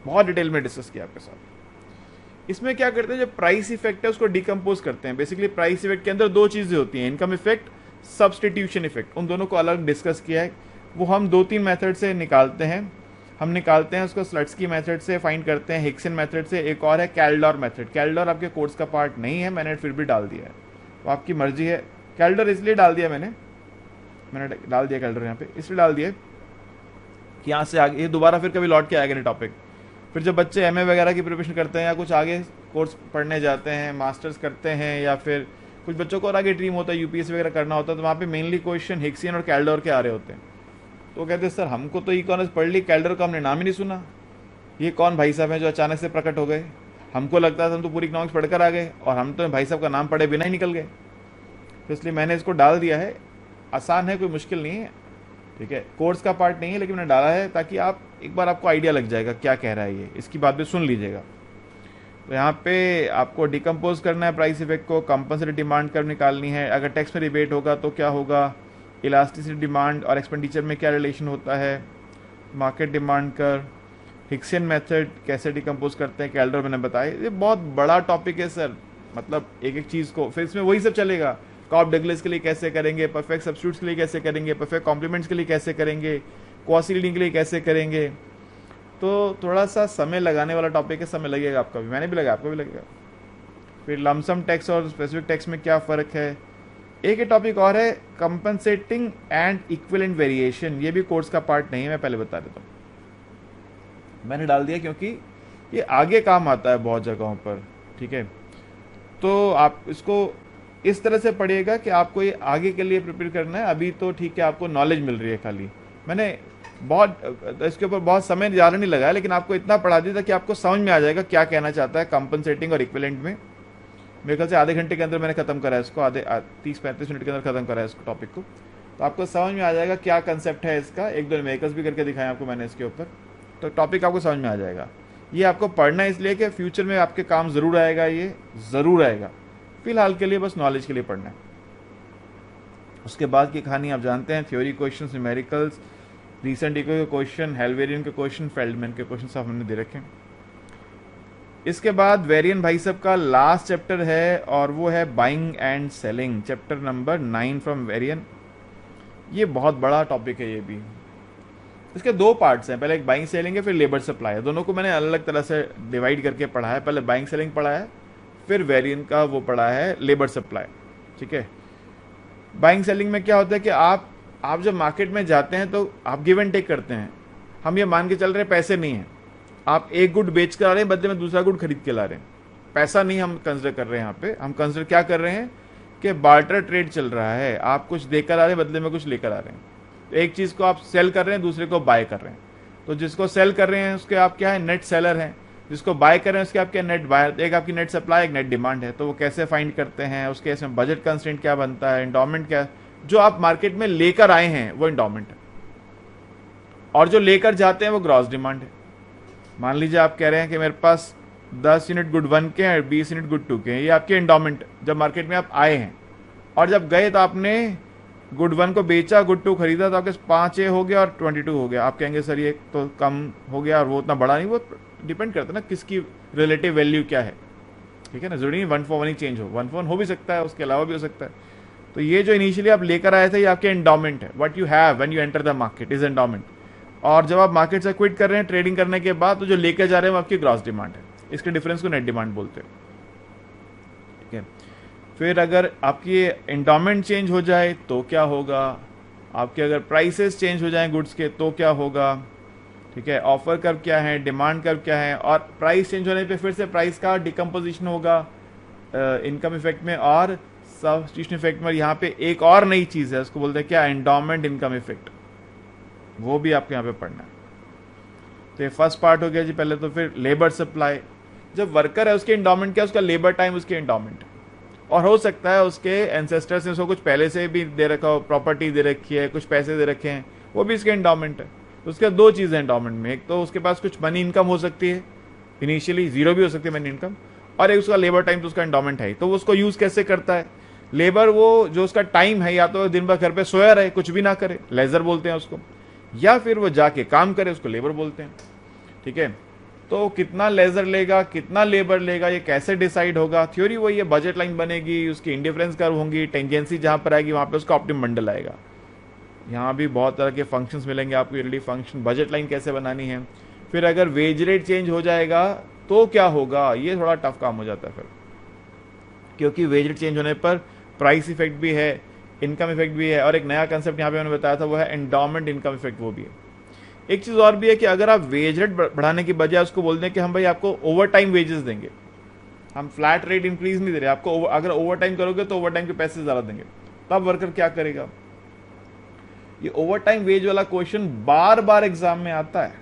बहुत डिटेल में डिस्कस किया आपके साथ। इसमें क्या करते हैं, जो प्राइस इफेक्ट है उसको डिकम्पोज करते हैं। बेसिकली प्राइस इफेक्ट के अंदर 2 चीजें होती हैं, इनकम इफेक्ट, सब्सटीट्यूशन इफेक्ट, उन दोनों को अलग डिस्कस किया है। वो हम 2-3 मेथड से निकालते हैं। हम निकालते हैं उसको स्लट्सकी मेथड से, फाइंड करते हैं हिक्सन मेथड से, एक और है कैल्डोर मेथड। कैल्डोर आपके कोर्स का पार्ट नहीं है, मैंने फिर भी डाल दिया है, तो आपकी मर्जी है। कैल्डोर इसलिए डाल दिया मैंने डाल दिया कैल्डोर यहाँ पे इसलिए डाल दिया कि यहाँ से आगे ये दोबारा फिर कभी लौट के आएगा नहीं टॉपिक। फिर जब बच्चे MA वगैरह की प्रिपरेशन करते हैं या कुछ आगे कोर्स पढ़ने जाते हैं, मास्टर्स करते हैं, या फिर कुछ बच्चों को और आगे ड्रीम होता है UPSC वगैरह करना होता है, तो वहाँ पे मेनली क्वेश्चन हिक्सियन और कैल्डोर के आ रहे होते हैं। तो कहते हैं सर हमको तो इकोनॉमिक्स पढ़ ली, कैल्डोर का हमने नाम ही नहीं सुना, ये कौन भाई साहब हैं जो अचानक से प्रकट हो गए। हमको लगता था हम तो पूरी इकोनॉमिक्स पढ़कर आ गए और हम तो भाई साहब का नाम पढ़े बिना ही निकल गए। तो इसलिए मैंने इसको डाल दिया है। आसान है, कोई मुश्किल नहीं है, ठीक है। कोर्स का पार्ट नहीं है लेकिन मैंने डाला है ताकि आप एक बार आपको आइडिया लग जाएगा क्या कह रहा है ये, इसकी बात भी सुन लीजिएगा। तो यहाँ पे आपको डिकम्पोज करना है प्राइस इफेक्ट को, कंपनसेटरी डिमांड कर्व निकालनी है, अगर टैक्स में रिबेट होगा तो क्या होगा, इलास्टिसिटी डिमांड और एक्सपेंडिचर में क्या रिलेशन होता है, market demand curve, Hickson method कैसे डिकम्पोज करते हैं, कैल्डोर मैंने बताया। ये बहुत बड़ा टॉपिक है सर, मतलब एक एक चीज़ को, फिर इसमें वही सब चलेगा। कॉप डगलस के लिए कैसे करेंगे, परफेक्ट सब्स्टिट्यूट्स के लिए कैसे करेंगे, परफेक्ट कॉम्प्लीमेंट्स के लिए कैसे करेंगे, क्वासी लीडिंग के लिए कैसे करेंगे। तो थोड़ा सा समय लगाने वाला टॉपिक है, समय लगेगा आपका भी, मैंने भी लगाया, आपको भी लगेगा। फिर लमसम टैक्स और स्पेसिफिक टैक्स में क्या फ़र्क है। एक टॉपिक और है कंपनसेटिंग एंड इक्विवेलेंट वेरिएशन, ये भी कोर्स का पार्ट नहीं है, मैं पहले बता देता हूँ, मैंने डाल दिया क्योंकि ये आगे काम आता है बहुत जगहों पर, ठीक है। तो आप इसको इस तरह से पढ़िएगा कि आपको ये आगे के लिए प्रिपेयर करना है। अभी तो ठीक है आपको नॉलेज मिल रही है खाली, मैंने बहुत इसके ऊपर बहुत समय ज़्यादा नहीं लगाया, लेकिन आपको इतना पढ़ा दिया था कि आपको समझ में आ जाएगा क्या कहना चाहता है कंपनसेटिंग और इक्विवेलेंट में। मेरे ख्याल से आधे घंटे के अंदर मैंने खत्म करा है इसको, आधे 30-35 मिनट के अंदर खत्म करा है इसको टॉपिक को। तो आपको समझ में आ जाएगा क्या कंसेप्ट है इसका, 1-2 मेकर्स भी करके दिखाएं आपको मैंने इसके ऊपर, तो टॉपिक आपको समझ में आ जाएगा। ये आपको पढ़ना है इसलिए कि फ्यूचर में आपके काम ज़रूर आएगा, ये ज़रूर आएगा। फिलहाल के लिए बस नॉलेज के लिए पढ़ना है। उसके बाद की कहानी आप जानते हैं, theory question, numericals, recent eco के क्वेश्चन, हेल्वेरियन के क्वेश्चन, फेल्डमैन के क्वेश्चन सब हमने दे रखे हैं। इसके बाद वेरियन भाई साहब का लास्ट चैप्टर है और वो है buying and selling, chapter number 9 from Varian. ये बहुत बड़ा टॉपिक है ये भी। इसके दो पार्ट्स हैं, पहले एक बाइंग सेलिंग है, फिर लेबर सप्लाई है। दोनों को मैंने अलग अलग तरह से डिवाइड करके पढ़ा है। पहले बाइंग सेलिंग पढ़ा है, फिर वेरिएंट का वो पढ़ा है लेबर सप्लाई। ठीक है, बाइंग सेलिंग में क्या होता है कि आप जब मार्केट में जाते हैं तो आप गिव एंड टेक करते हैं। हम ये मान के चल रहे हैं पैसे नहीं है, आप एक गुड बेच कर आ रहे हैं, बदले में दूसरा गुड खरीद के ला रहे हैं। पैसा नहीं हम कंसिडर कर रहे हैं यहाँ पे, हम कंसिडर क्या कर रहे हैं कि बार्टर ट्रेड चल रहा है। आप कुछ देकर आ रहे हैं, बदले में कुछ लेकर आ रहे हैं। तो एक चीज़ को आप सेल कर रहे हैं, दूसरे को बाय कर रहे हैं। तो जिसको सेल कर रहे हैं उसके आप क्या है, नेट सेलर हैं। जिसको बाय कर रहे हैं उसके आप क्या, नेट बायर। एक आपकी नेट सप्लाई, एक नेट डिमांड है। तो वो कैसे फाइंड करते हैं, उसके इसमें बजट कंस्ट्रेंट क्या बनता है, एंडोमेंट क्या, जो आप मार्केट में लेकर आए हैं वो एंडोमेंट है, और जो लेकर जाते हैं वो ग्रॉस डिमांड है। मान लीजिए आप कह रहे हैं कि मेरे पास 10 यूनिट गुड 1 के हैं, 20 यूनिट गुड 2 के हैं, ये आपके एंडोमेंट जब मार्केट में आप आए हैं। और जब गए तो आपने गुड 1 को बेचा, गुड 2 खरीदा, तो आपके 5A हो गया और 22 हो गया। आप कहेंगे सर ये तो कम हो गया और वो उतना बड़ा नहीं। वो डिपेंड करता है ना किसकी रिलेटिव वैल्यू क्या है। ठीक है ना, जरूरी नहीं 1 for 1 ही चेंज हो, 1 for 1 हो भी सकता है, उसके अलावा भी हो सकता है। तो ये जो इनिशियली आप लेकर आए थे ये आपके एंडोमेंट है। What you have when you enter the market is endowment. और जब आप मार्केट से क्विट कर रहे हैं ट्रेडिंग करने के बाद, तो जो लेकर जा रहे हैं वो आपकी ग्रॉस डिमांड है। इसके डिफरेंस को नेट डिमांड बोलते हैं। ठीक है, फिर अगर आपकी एंडोमेंट चेंज हो जाए तो क्या होगा, आपके अगर प्राइसेस चेंज हो जाएं गुड्स के तो क्या होगा। ठीक है, ऑफर कर्व क्या है, डिमांड कर्व क्या है, और प्राइस चेंज होने पे फिर से प्राइस का डिकम्पोजिशन होगा इनकम इफेक्ट में और सब्स्टिट्यूशन इफेक्ट में। यहाँ पे एक और नई चीज़ है, उसको बोलते हैं क्या, एंडोमेंट इनकम इफेक्ट। वो भी आपको यहाँ पे पढ़ना है। तो ये फर्स्ट पार्ट हो गया जी पहले। तो फिर लेबर सप्लाई, जब वर्कर है उसके एंडोमेंट क्या, उसका लेबर टाइम उसके एंडोमेंट। और हो सकता है उसके एंसेस्टर्स ने उसको कुछ पहले से भी दे रखा हो, प्रॉपर्टी दे रखी है, कुछ पैसे दे रखे हैं, वो भी इसके एंडोमेंट है। तो उसके दो चीज़ें एंडोमेंट में, एक तो उसके पास कुछ मनी इनकम हो सकती है, इनिशियली जीरो भी हो सकती है मनी इनकम, और एक उसका लेबर टाइम तो उसका एंडोमेंट है। तो वो उसको यूज़ कैसे करता है, लेबर वो जो उसका टाइम है, या तो दिन भर घर पे सोया रहे, कुछ भी ना करे, लेजर बोलते हैं उसको, या फिर वो जाके काम करे, उसको लेबर बोलते हैं। ठीक है, तो कितना लेजर लेगा, कितना लेबर लेगा, ये कैसे डिसाइड होगा। थ्योरी वही है, बजट लाइन बनेगी, उसकी इंडिफरेंस कर्व होंगी, टेंजेंसी जहाँ पर आएगी वहाँ पे उसका ऑप्टिमम बंडल आएगा। यहाँ भी बहुत तरह के फंक्शंस मिलेंगे आपको, यूनिटी फंक्शन, बजट लाइन कैसे बनानी है। फिर अगर वेज रेट चेंज हो जाएगा तो क्या होगा, ये थोड़ा टफ काम हो जाता है फिर, क्योंकि वेज रेट चेंज होने पर प्राइस इफेक्ट भी है, इनकम इफेक्ट भी है, और एक नया कंसेप्ट यहाँ पे मैंने बताया था वो है एंडोमेंट इनकम इफेक्ट, वो भी है। एक चीज़ और भी है कि अगर आप वेज रेट बढ़ाने की बजाय उसको बोल दें कि हम भाई आपको ओवर टाइम वेजेस देंगे, हम फ्लैट रेट इंक्रीज नहीं दे रहे आपको, अगर ओवर टाइम करोगे तो ओवर टाइम के पैसे ज़्यादा देंगे, तब वर्कर क्या करेगा। ये ओवर टाइम वेज वाला क्वेश्चन बार बार एग्जाम में आता है।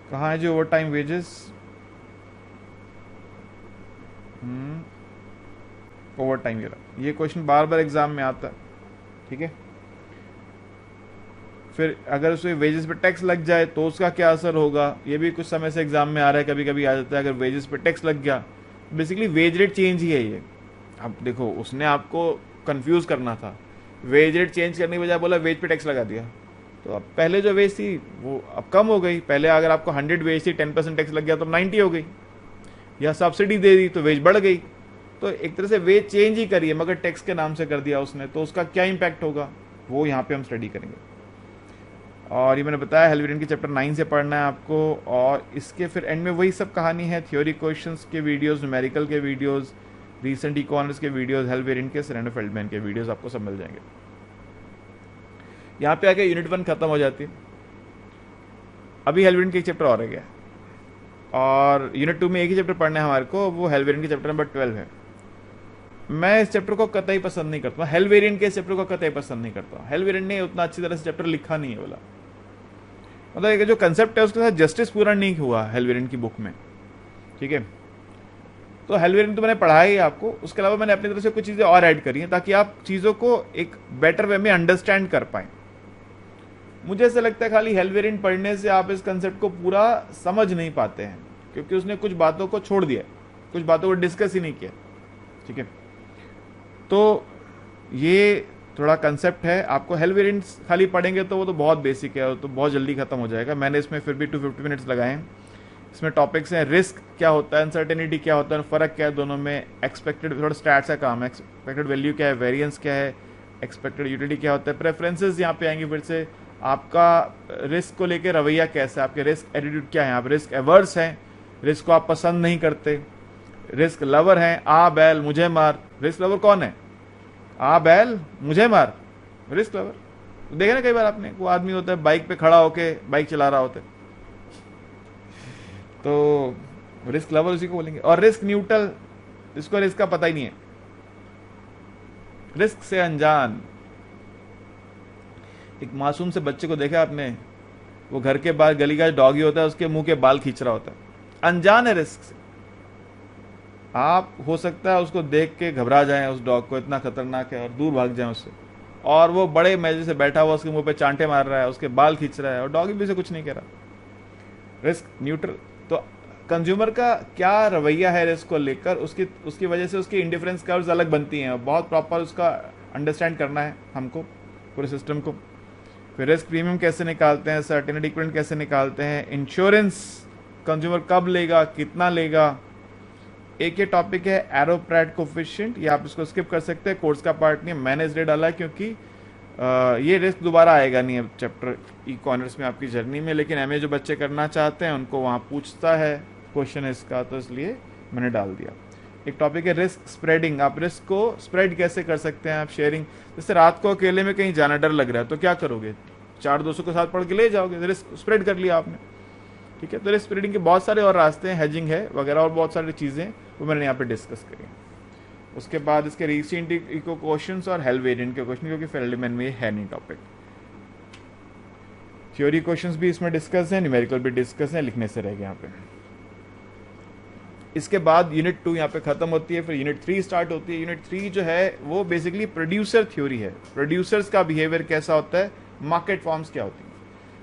कहाँ है जो over time wages, over time, ये क्वेश्चन बार बार एग्जाम में आता है। ठीक है, फिर अगर उसमें वेजेस पे टैक्स लग जाए तो उसका क्या असर होगा, ये भी कुछ समय से एग्जाम में आ रहा है, कभी कभी आ जाता है। अगर वेजेस पे टैक्स लग गया, बेसिकली वेज रेट चेंज ही है ये। अब देखो, उसने आपको कंफ्यूज करना था, वेज रेट चेंज करने की बजाय बोला वेज पे टैक्स लगा दिया, तो अब पहले जो वेज थी वो अब कम हो गई। पहले अगर आपको 100 वेज थी, 10% टैक्स लग गया तो 90 हो गई, या सब्सिडी दे दी तो वेज बढ़ गई। तो एक तरह से वेज चेंज ही करिए, मगर टैक्स के नाम से कर दिया उसने, तो उसका क्या इम्पैक्ट होगा वो यहाँ पे हम स्टडी करेंगे। और ये मैंने बताया हेल्वेरियन के चैप्टर 9 से पढ़ना है आपको, और इसके फिर एंड में वही सब कहानी है, थ्योरी क्वेश्चंस के वीडियोस, न्यूमेरिकल के वीडियोस, रीसेंट इकोनॉमिक्स के वीडियोस, हेल्वेरियन के, सरेंडो फेल्डमैन के वीडियोस आपको सब मिल जाएंगे। यहाँ पे आके यूनिट 1 खत्म हो जाती है। अभी हेल्वेरियन के एक चैप्टर और रह गया, और यूनिट 2 में एक ही चैप्टर पढ़ना है हमारे को, वो हेल्वेरियन के चैप्टर नंबर 12 है। मैं इस चैप्टर को कतई पसंद नहीं करता, हेल्वेरियन के इस चैप्टर को कतई पसंद नहीं करता। हेल्वेरियन ने उतना अच्छी तरह से चैप्टर लिखा नहीं है बोला, मतलब जो कंसेप्ट है उसके साथ जस्टिस पूरा नहीं हुआ हेल्वेरियन की बुक में। ठीक है, तो हेल्वेरियन तो मैंने पढ़ा ही आपको, उसके अलावा मैंने अपनी तरफ से कुछ चीज़ें और ऐड करी हैं ताकि आप चीज़ों को एक बेटर वे में अंडरस्टैंड कर पाएँ। मुझे ऐसा लगता है खाली हेल्वेरियन पढ़ने से आप इस कंसेप्ट को पूरा समझ नहीं पाते हैं, क्योंकि उसने कुछ बातों को छोड़ दिया, कुछ बातों को डिस्कस ही नहीं किया। ठीक है, तो ये थोड़ा कंसेप्ट है। आपको हेल्वेरियन खाली पढ़ेंगे तो वो तो बहुत बेसिक है, वो तो बहुत जल्दी खत्म हो जाएगा। मैंने इसमें फिर भी 250 मिनट्स लगाए हैं। इसमें टॉपिक्स हैं, रिस्क क्या होता है, अनसर्टेनिटी क्या होता है, फ़र्क क्या है दोनों में, एक्सपेक्टेड, थोड़ा स्टैट्स का काम है, एक्सपेक्टेड वैल्यू क्या है, वेरिएंस क्या है, एक्सपेक्टेड यूटिलिटी क्या होता है, प्रेफरेंसेस यहाँ पे आएंगे फिर से, आपका रिस्क को लेके रवैया कैसा है, आपके रिस्क एटीट्यूड क्या है, आप रिस्क एवर्स हैं, रिस्क को आप पसंद नहीं करते, रिस्क लवर हैं, आ बैल मुझे मार, रिस्क लवर कौन है, आ बैल मुझे मार, रिस्क लवर। देखे ना कई बार आपने, वो आदमी होता है बाइक पे खड़ा होके बाइक चला रहा होता है, तो रिस्क लवर उसी को बोलेंगे। और रिस्क न्यूट्रल, इसको रिस्क का पता ही नहीं है, रिस्क से अनजान। एक मासूम से बच्चे को देखा आपने, वो घर के बाहर गली का डॉगी होता है, उसके मुंह के बाल खींच रहा होता है, अनजान है रिस्क से। आप हो सकता है उसको देख के घबरा जाएं, उस डॉग को, इतना खतरनाक है, और दूर भाग जाएं उससे, और वो बड़े मजे से बैठा हुआ उसके मुंह पे चांटे मार रहा है, उसके बाल खींच रहा है, और डॉगी भी उसे कुछ नहीं कह रहा। Risk neutral. तो कंज्यूमर का क्या रवैया है रिस्क को लेकर, उसकी वजह से उसकी इंडिफरेंस कर्व्स अलग बनती हैं, बहुत प्रॉपर उसका अंडरस्टैंड करना है हमको, पूरे सिस्टम को। फिर रिस्क प्रीमियम कैसे निकालते हैं, सर्टेनिटी इक्विवेलेंट कैसे निकालते हैं, इंश्योरेंस कंज्यूमर कब लेगा, कितना लेगा। एक ये टॉपिक है एरोप्रैट कोफिशिएंट, ये आप इसको स्किप कर सकते हैं, कोर्स का पार्ट नहीं है, मैंने इसलिए डाला है क्योंकि ये रिस्क दोबारा आएगा नहीं अब चैप्टर ई कॉर्नर्स में आपकी जर्नी में, लेकिन एमए जो बच्चे करना चाहते हैं उनको वहाँ पूछता है क्वेश्चन इसका, तो इसलिए मैंने डाल दिया। एक टॉपिक है रिस्क स्प्रेडिंग, आप रिस्क को स्प्रेड कैसे कर सकते हैं, आप शेयरिंग, जैसे रात को अकेले में कहीं जाना डर लग रहा है तो क्या करोगे, 4 दोस्तों के साथ पढ़ के ले जाओगे, रिस्क स्प्रेड कर लिया आपने, ठीक है। तो रिस्क स्प्रेडिंग के बहुत सारे और रास्ते हैं, हेजिंग है वगैरह, और बहुत सारी चीज़ें वो मैंने यहाँ पे डिस्कस करी। उसके बाद इसके रीसेंट इको क्वेश्चंस और हेल वेरिएंट के क्वेश्चन, क्योंकि फेल्डमैन में है नहीं टॉपिक। थ्योरी क्वेश्चंस भी इसमें डिस्कस है, न्यूमेरिकल भी डिस्कस है, लिखने से रह गया यहाँ पे। इसके बाद यूनिट 2 यहाँ पे खत्म होती है, फिर यूनिट 3 स्टार्ट होती है। यूनिट 3 जो है वो बेसिकली प्रोड्यूसर थ्योरी है, प्रोड्यूसर्स का बिहेवियर कैसा होता है, मार्केट फॉर्म्स क्या होती है।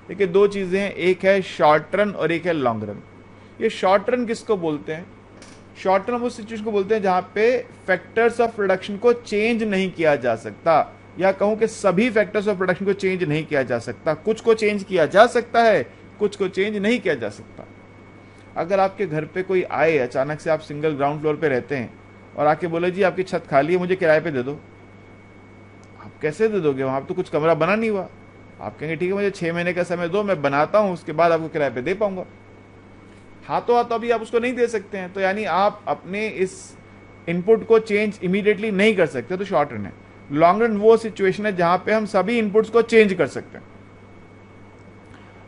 देखिए दो चीजें हैं, एक है शॉर्ट रन और एक है लॉन्ग रन। ये शॉर्ट रन किसको बोलते हैं, शॉर्ट रन उस सिचुएशन को बोलते हैं जहां पे फैक्टर्स ऑफ प्रोडक्शन को चेंज नहीं किया जा सकता, या कहूं कि सभी फैक्टर्स ऑफ प्रोडक्शन को चेंज नहीं किया जा सकता, कुछ को चेंज किया जा सकता है, कुछ को चेंज नहीं किया जा सकता। अगर आपके घर पे कोई आए अचानक से, आप सिंगल ग्राउंड फ्लोर पे रहते हैं, और आके बोले जी आपकी छत खाली है, मुझे किराए पे दे दो, आप कैसे दे दोगे, वहां तो कुछ कमरा बना नहीं हुआ। आप कहेंगे ठीक है मुझे 6 महीने का समय दो, मैं बनाता हूं, उसके बाद आपको किराए पे दे पाऊंगा। हाथों हाथ अभी आप उसको नहीं दे सकते हैं, तो यानी आप अपने इस इनपुट को चेंज इमीडिएटली नहीं कर सकते, तो शॉर्ट रन है। लॉन्ग रन वो सिचुएशन है जहां पे हम सभी इनपुट्स को चेंज कर सकते हैं।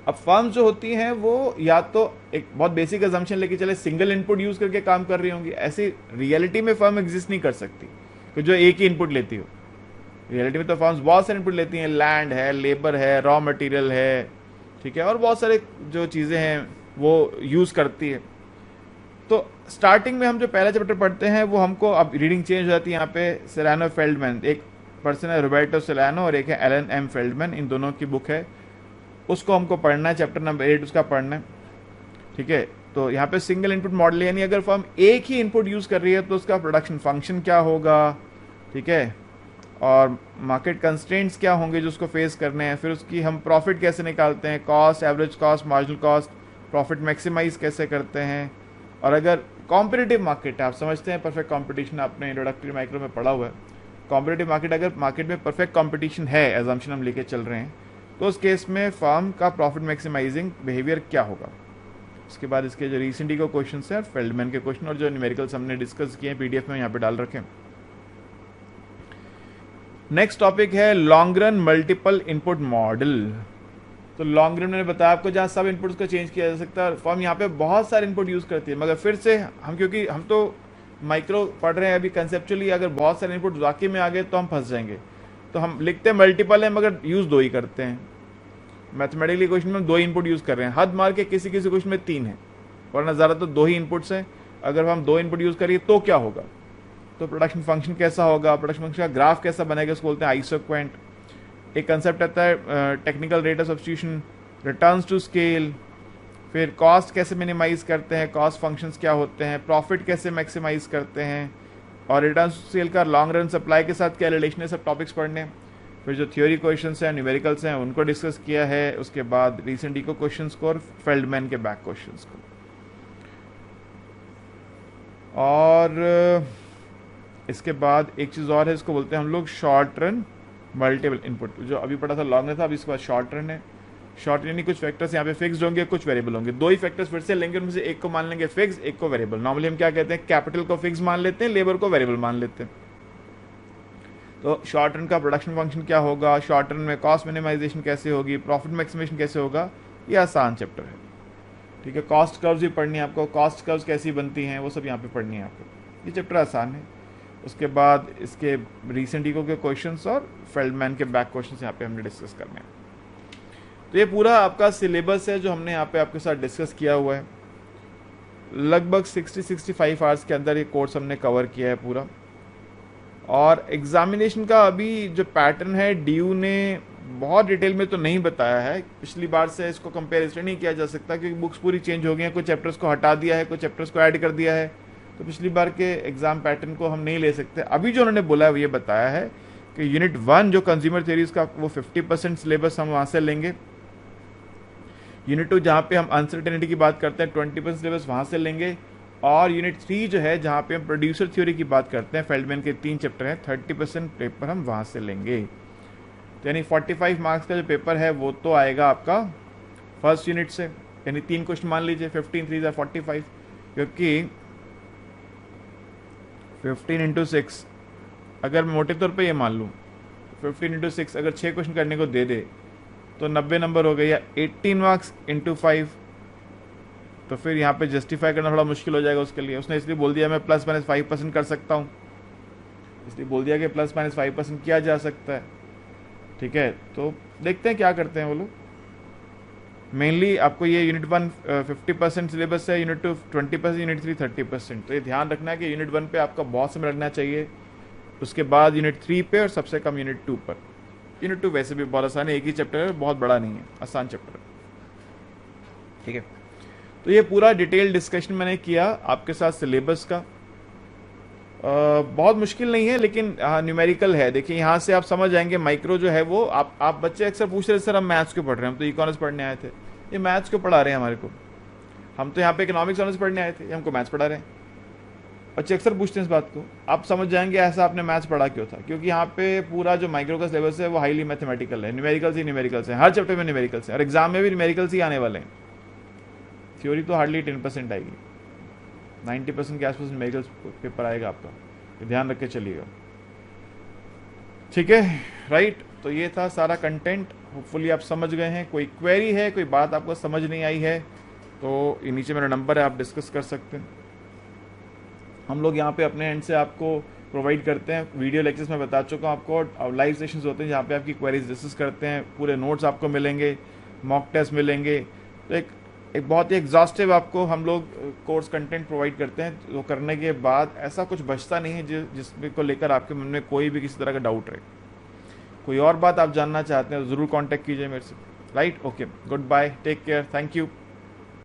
अब फर्म्स जो होती हैं वो या तो एक बहुत बेसिक अजम्पशन लेके चले, सिंगल इनपुट यूज करके काम कर रही होंगी, ऐसी रियलिटी में फर्म एग्जिस्ट नहीं कर सकती कि जो एक ही इनपुट लेती हो। रियलिटी में तो फर्म्स बहुत सारे इनपुट लेती हैं, लैंड है, लेबर है, रॉ मटेरियल है, ठीक है, और बहुत सारे जो चीज़ें हैं वो यूज़ करती है। तो स्टार्टिंग में हम जो पहला चैप्टर पढ़ते हैं वो हमको अब रीडिंग चेंज हो जाती है। यहाँ पे सेलानो फेल्डमैन, एक पर्सन है रोबर्टो सेलानो और एक है एलन एम फेल्डमैन, इन दोनों की बुक है, उसको हमको पढ़ना है, चैप्टर नंबर 8 उसका पढ़ना है, ठीक है। तो यहाँ पे सिंगल इनपुट मॉडल, यानी अगर फर्म एक ही इनपुट यूज़ कर रही है तो उसका प्रोडक्शन फंक्शन क्या होगा, ठीक है, और मार्केट कंस्ट्रेंट्स क्या होंगे जो उसको फेस करने हैं। फिर उसकी हम प्रॉफिट कैसे निकालते हैं, cost, average cost, marginal cost, profit maximise कैसे करते हैं। और अगर कॉम्पिटिटिव मार्केट है, आप समझते हैं परफेक्ट कंपटीशन, आपने इंट्रोडक्टरी माइक्रो में पढ़ा हुआ है, कॉम्पिटिटिव मार्केट, अगर मार्केट में परफेक्ट कंपटीशन है, एजम्पशन हम लेके चल रहे हैं, तो उस केस में फर्म का प्रॉफिट मैक्सिमाइजिंग बिहेवियर क्या होगा। उसके बाद इसके जो रिसेंटली को क्वेश्चन है, फेल्डमैन के क्वेश्चन, और जो न्यूमेरिकल्स हमने डिस्कस किए हैं पीडीएफ में यहाँ पे डाल रखे हैं। नेक्स्ट टॉपिक है long run multiple input model. तो लॉन्ग रन मैंने बताया आपको जहां सब इनपुट्स को चेंज किया जा सकता है। फर्म यहाँ पे बहुत सारे इनपुट यूज करती है, मगर फिर से हम, क्योंकि हम तो माइक्रो पढ़ रहे हैं अभी कंसेप्चुअली, अगर बहुत सारे इनपुट वाकई में आ गए तो हम फंस जाएंगे। तो हम लिखते हैं मल्टीपल है मगर यूज 2 ही करते हैं। मैथमेटिकली क्वेश्चन में 2 इनपुट यूज कर रहे हैं, हद मार के किसी किसी क्वेश्चन में 3 है, वरना ज़्यादा तो 2 ही इनपुट्स हैं। अगर हम 2 इनपुट यूज करिए तो क्या होगा, तो प्रोडक्शन फंक्शन कैसा होगा, प्रोडक्शन फंक्शन का ग्राफ कैसा बनेगा, उसको बोलते हैं आइसोक्वेंट। एक कंसेप्ट आता है technical rate of substitution, returns to scale, फिर कॉस्ट कैसे मिनिमाइज करते हैं, कॉस्ट फंक्शंस क्या होते हैं, प्रॉफिट कैसे मैक्सिमाइज करते हैं, और रिटर्न्स टू स्केल का लॉन्ग रन सप्लाई के साथ क्या रिलेशन है, सब टॉपिक्स पढ़ने। फिर जो थ्योरी क्वेश्चंस हैं, न्यूमेरिकल्स हैं, उनको डिस्कस किया है। उसके बाद रिसेंट इको क्वेश्चंस को और फेल्डमैन के बैक क्वेश्चंस को। और इसके बाद एक चीज़ और है, इसको बोलते हैं हम लोग शॉर्ट रन मल्टीपल इनपुट, जो अभी पढ़ा था लॉन्ग रन था, अभी इसके बाद शॉर्ट रन है। शॉर्ट यानी कुछ फैक्टर्स यहाँ पे फिक्स्ड होंगे, कुछ वेरिएबल होंगे। दो ही फैक्टर्स फिर से लेंगे, उनमें से एक को मान लेंगे फिक्स, एक को वेरिएबल। नॉर्मली हम क्या कहते हैं, कैपिटल को फिक्स मान लेते हैं, लेबर को वेरिएबल मान लेते हैं। तो शॉर्ट रन का प्रोडक्शन फंक्शन क्या होगा, शॉर्ट रन में कॉस्ट मिनिमाइजेशन कैसे होगी, प्रॉफिट मैक्सिमेशन कैसे होगा, ये आसान चैप्टर है। ठीक है, कॉस्ट कर्व्स भी पढ़नी है आपको, कॉस्ट कर्व्स कैसी बनती हैं वो सब यहाँ पे पढ़नी है आपको। ये चैप्टर आसान है। उसके बाद इसके रिसेंट इको के क्वेश्चंस और फेल्डमैन के बैक क्वेश्चंस यहाँ पे हमने डिस्कस करने हैं। तो ये पूरा आपका सिलेबस है जो हमने यहाँ पे आपके साथ डिस्कस किया हुआ है। लगभग 60-65 आवर्स के अंदर ये कोर्स हमने कवर किया है पूरा। और एग्जामिनेशन का अभी जो पैटर्न है DU ने बहुत डिटेल में तो नहीं बताया है, पिछली बार से इसको कंपेयर इसलिए नहीं किया जा सकता क्योंकि बुक्स पूरी चेंज हो गई हैं, कुछ चैप्टर्स को हटा दिया है, कुछ चैप्टर्स को ऐड कर दिया है, तो पिछली बार के एग्जाम पैटर्न को हम नहीं ले सकते। अभी जो उन्होंने बोला है वो ये बताया है कि यूनिट 1 जो कंज्यूमर थ्योरीज का वो 50% सिलेबस हम वहाँ से लेंगे। यूनिट 2 जहाँ पे हम अनसर्टेनिटी की बात करते हैं 20% सिलेबस वहाँ से लेंगे। और यूनिट 3 जो है जहाँ पे हम प्रोड्यूसर थ्योरी की बात करते हैं, फेल्डमैन के 3 चैप्टर हैं, 30% पेपर हम वहाँ से लेंगे। तो यानी 45 मार्क्स का जो पेपर है वो तो आएगा आपका फर्स्ट यूनिट से, यानी 3 क्वेश्चन मान लीजिए, 15 3 45, क्योंकि 15 इंटू 6 अगर मैं मोटे तौर पे ये मान लूँ 15 इंटू 6 अगर 6 क्वेश्चन करने को दे दे तो 90 नंबर हो गए, या 18 मार्क्स इंटू 5, तो फिर यहाँ पे जस्टिफाई करना थोड़ा मुश्किल हो जाएगा उसके लिए। उसने इसलिए बोल दिया मैं ±5% कर सकता हूँ, इसलिए बोल दिया कि ±5% किया जा सकता है। ठीक है, तो देखते हैं क्या करते हैं वो लोग। मेनली आपको ये यूनिट 1 50% सिलेबस है, यूनिट 2 20%, यूनिट 3 30%। तो ये ध्यान रखना है कि यूनिट 1 पे आपका बहुत समय लगना चाहिए, उसके बाद यूनिट 3 पे और सबसे कम यूनिट 2 पर। यूनिट 2 वैसे भी बहुत आसान है, एक ही चैप्टर है, बहुत बड़ा नहीं है, आसान चैप्टर है। ठीक है, तो ये पूरा डिटेल डिस्कशन मैंने किया आपके साथ सिलेबस का। बहुत मुश्किल नहीं है, लेकिन न्यूमेरिकल है। देखिए यहाँ से आप समझ आएंगे माइक्रो जो है वो आप बच्चे अक्सर पूछ रहे सर हम मैथ्स क्यों पढ़ रहे हैं, हम तो इकोनॉमिक्स पढ़ने आए थे, ये मैथ्स क्यों पढ़ा रहे हैं हमारे को, हम तो यहाँ पे इकोनॉमिक्स ऑनर्स पढ़ने आए थे, ये हमको मैथ्स पढ़ा रहे हैं। बच्चे अक्सर पूछते हैं इस बात को, आप समझ जाएंगे ऐसा आपने मैथ्स पढ़ा क्यों था, क्योंकि यहाँ पे पूरा जो माइक्रो का सिलेबस है वो हाईली मैथमेटिकल है, न्यूमेरिकल्स ही न्यूमेरिकल्स है, हर चैप्टर में न्यूमेरिकल्स है, और एग्जाम में भी न्यूमेरिकल्स ही आने वाले हैं। थ्योरी तो हार्डली 10% आएगी, 90% के आसपास न्यूमेरिकल्स पेपर आएगा आपका, तो ध्यान रख के चलिएगा। ठीक है, राइट। तो ये था सारा कंटेंट, होपफुली आप समझ गए हैं। कोई क्वेरी है, कोई बात आपको समझ नहीं आई है तो ये नीचे मेरा नंबर है, आप डिस्कस कर सकते हैं। हम लोग यहाँ पे अपने एंड से आपको प्रोवाइड करते हैं, वीडियो लेक्चर्स में बता चुका हूँ आपको, और लाइव सेशंस होते हैं जहाँ पे आपकी क्वेरीज डिस्कस करते हैं, पूरे नोट्स आपको मिलेंगे, मॉक टेस्ट मिलेंगे। तो एक बहुत ही एग्जॉस्टिव आपको हम लोग कोर्स कंटेंट प्रोवाइड करते हैं, जो करने के बाद ऐसा कुछ बचता नहीं है जिसमें को लेकर आपके मन में कोई भी किसी तरह का डाउट रहे। कोई और बात आप जानना चाहते हैं तो ज़रूर कांटेक्ट कीजिए मेरे से। Right, okay, good bye, take care, thank you.